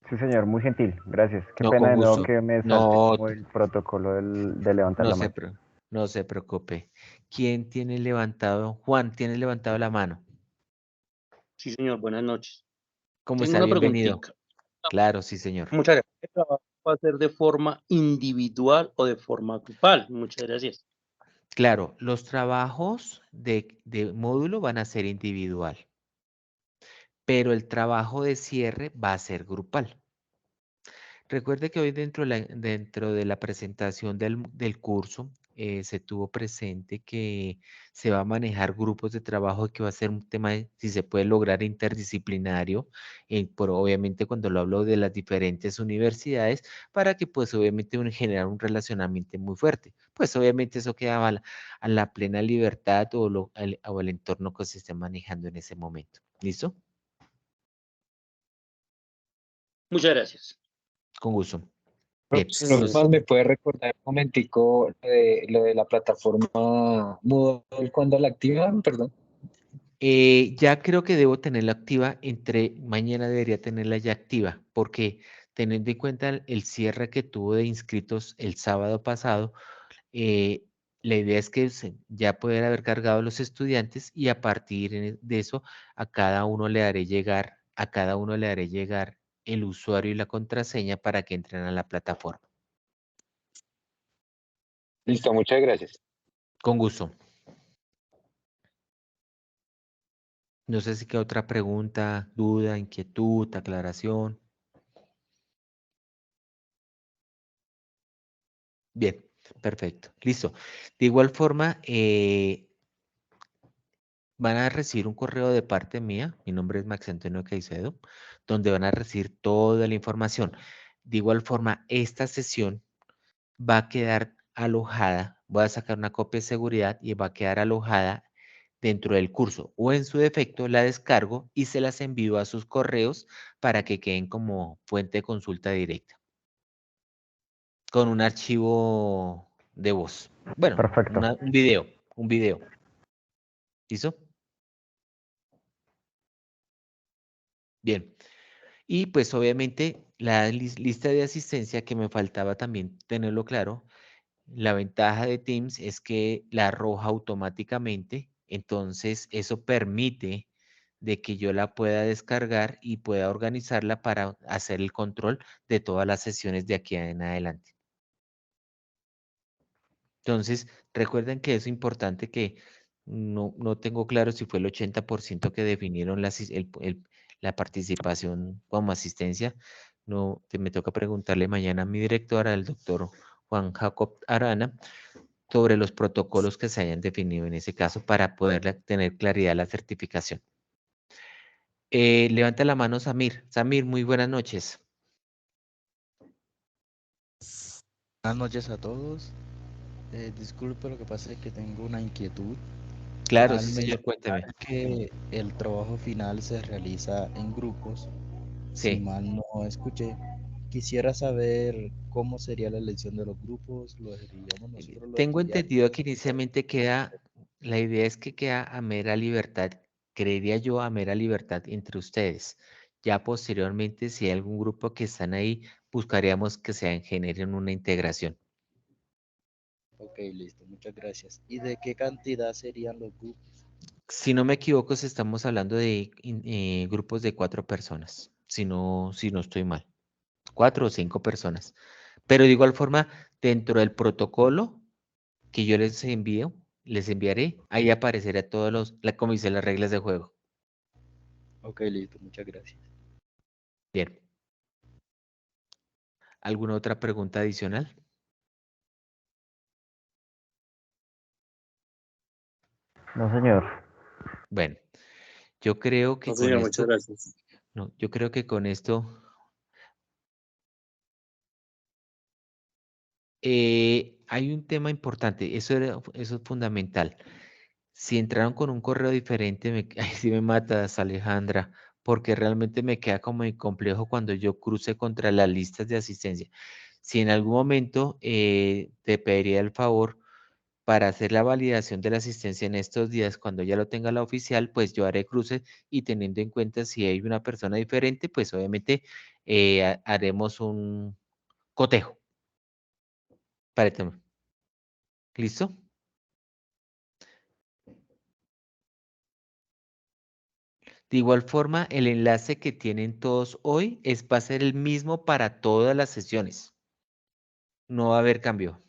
Sí, señor, muy gentil, gracias. Qué No, pena con de nuevo gusto. que me salte No, como el protocolo de levantar no la se, mano. no se preocupe. ¿Quién tiene levantado? Juan, ¿tiene levantado la mano? Sí, señor, buenas noches. ¿Cómo Tengo está? una Bienvenido. preguntita. Claro, sí, señor. Muchas gracias. ¿El trabajo va a ser de forma individual o de forma grupal? Muchas gracias. Claro, los trabajos de módulo van a ser individual, pero el trabajo de cierre va a ser grupal. Recuerde que hoy dentro de la presentación del curso se tuvo presente que se va a manejar grupos de trabajo, que va a ser un tema, si se puede lograr, interdisciplinario, obviamente cuando lo hablo de las diferentes universidades, para que pues obviamente generar un relacionamiento muy fuerte. Pues obviamente eso queda a la plena libertad o el entorno que se esté manejando en ese momento. ¿Listo? Muchas gracias. Con gusto. Bien, Señor Juan, ¿me puede recordar un momentico lo de la plataforma Moodle cuando la activan? Perdón. Ya creo que debo tenerla activa, mañana debería tenerla ya activa, porque teniendo en cuenta el cierre que tuvo de inscritos el sábado pasado, la idea es que ya poder haber cargado los estudiantes y a partir de eso a cada uno le haré llegar, el usuario y la contraseña para que entren a la plataforma. Listo, muchas gracias. Con gusto. No sé si queda otra pregunta, duda, inquietud, aclaración. Bien, perfecto. Listo. De igual forma, van a recibir un correo de parte mía. Mi nombre es Max Antonio Caicedo, donde van a recibir toda la información. De igual forma, esta sesión va a quedar alojada. Voy a sacar una copia de seguridad y va a quedar alojada dentro del curso, o en su defecto la descargo y se las envío a sus correos para que queden como fuente de consulta directa con un archivo de voz. Bueno, Perfecto. un video. ¿Listo? Bien. Y pues obviamente la lista de asistencia que me faltaba también tenerlo claro. La ventaja de Teams es que la arroja automáticamente, entonces eso permite de que yo la pueda descargar y pueda organizarla para hacer el control de todas las sesiones de aquí en adelante. Entonces, recuerden que es importante que no tengo claro si fue el 80% que definieron la participación como asistencia. No, me toca preguntarle mañana a mi directora, el doctor Juan Jacob Arana, sobre los protocolos que se hayan definido en ese caso para poder tener claridad la certificación. Levanta la mano Samir. Samir, muy buenas noches. Buenas noches a todos. Disculpe, lo que pasa es que tengo una inquietud. Claro, Al sí, señor, cuénteme. mencionar que el trabajo final se realiza en grupos, si Sí. mal no escuché, quisiera saber cómo sería la elección de los grupos, ¿lo elegiríamos nosotros los Tengo estudiantes? entendido que inicialmente la idea es que queda a mera libertad, creería yo a mera libertad entre ustedes. Ya posteriormente, si hay algún grupo que están ahí, buscaríamos que se generen una integración. Ok, listo, muchas gracias. ¿Y de qué cantidad serían los grupos? Si no me equivoco, estamos hablando de grupos de 4 personas, si no estoy mal. 4 o 5 personas. Pero de igual forma, dentro del protocolo que yo les enviaré, ahí aparecerá como dice, las reglas de juego. Ok, listo, muchas gracias. Bien. ¿Alguna otra pregunta adicional? No, señor. Bueno, yo creo que No, con señor, muchas esto, gracias. no, yo creo que con esto hay un tema importante, eso es fundamental. Si entraron con un correo diferente, ahí sí me matas, Alejandra, porque realmente me queda como muy complejo cuando yo cruce contra las listas de asistencia. Si en algún momento te pediría el favor para hacer la validación de la asistencia en estos días, cuando ya lo tenga la oficial, pues yo haré cruces y teniendo en cuenta si hay una persona diferente, pues obviamente haremos un cotejo para el tema. ¿Listo? De igual forma, el enlace que tienen todos hoy va a ser el mismo para todas las sesiones. No va a haber cambio.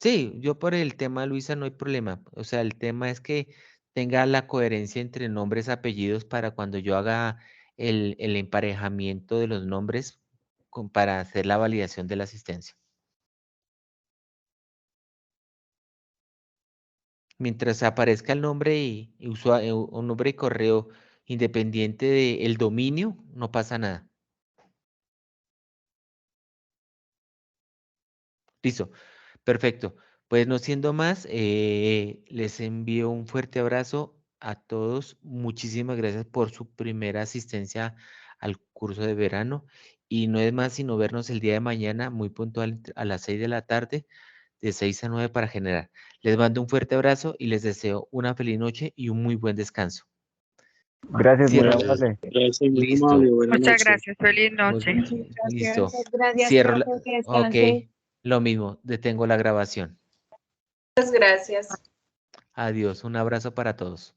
Sí, yo por el tema, Luisa, no hay problema. O sea, el tema es que tenga la coherencia entre nombres, apellidos, para cuando yo haga el emparejamiento de los nombres para hacer la validación de la asistencia. Mientras aparezca el nombre un nombre y correo independiente del dominio, no pasa nada. Listo, perfecto. Pues no siendo más, les envío un fuerte abrazo a todos. Muchísimas gracias por su primera asistencia al curso de verano. Y no es más sino vernos el día de mañana, muy puntual a las 6 de la tarde, de 6 a 9 para generar. Les mando un fuerte abrazo y les deseo una feliz noche y un muy buen descanso. Gracias, muy Cierro. amable. Gracias, muy Listo. amable. Buenas Muchas noches. gracias. Feliz noche. Listo. Muchas gracias, Cierro. profe, que Ok, descanse. lo mismo. Detengo la grabación. Muchas gracias. Adiós. Un abrazo para todos.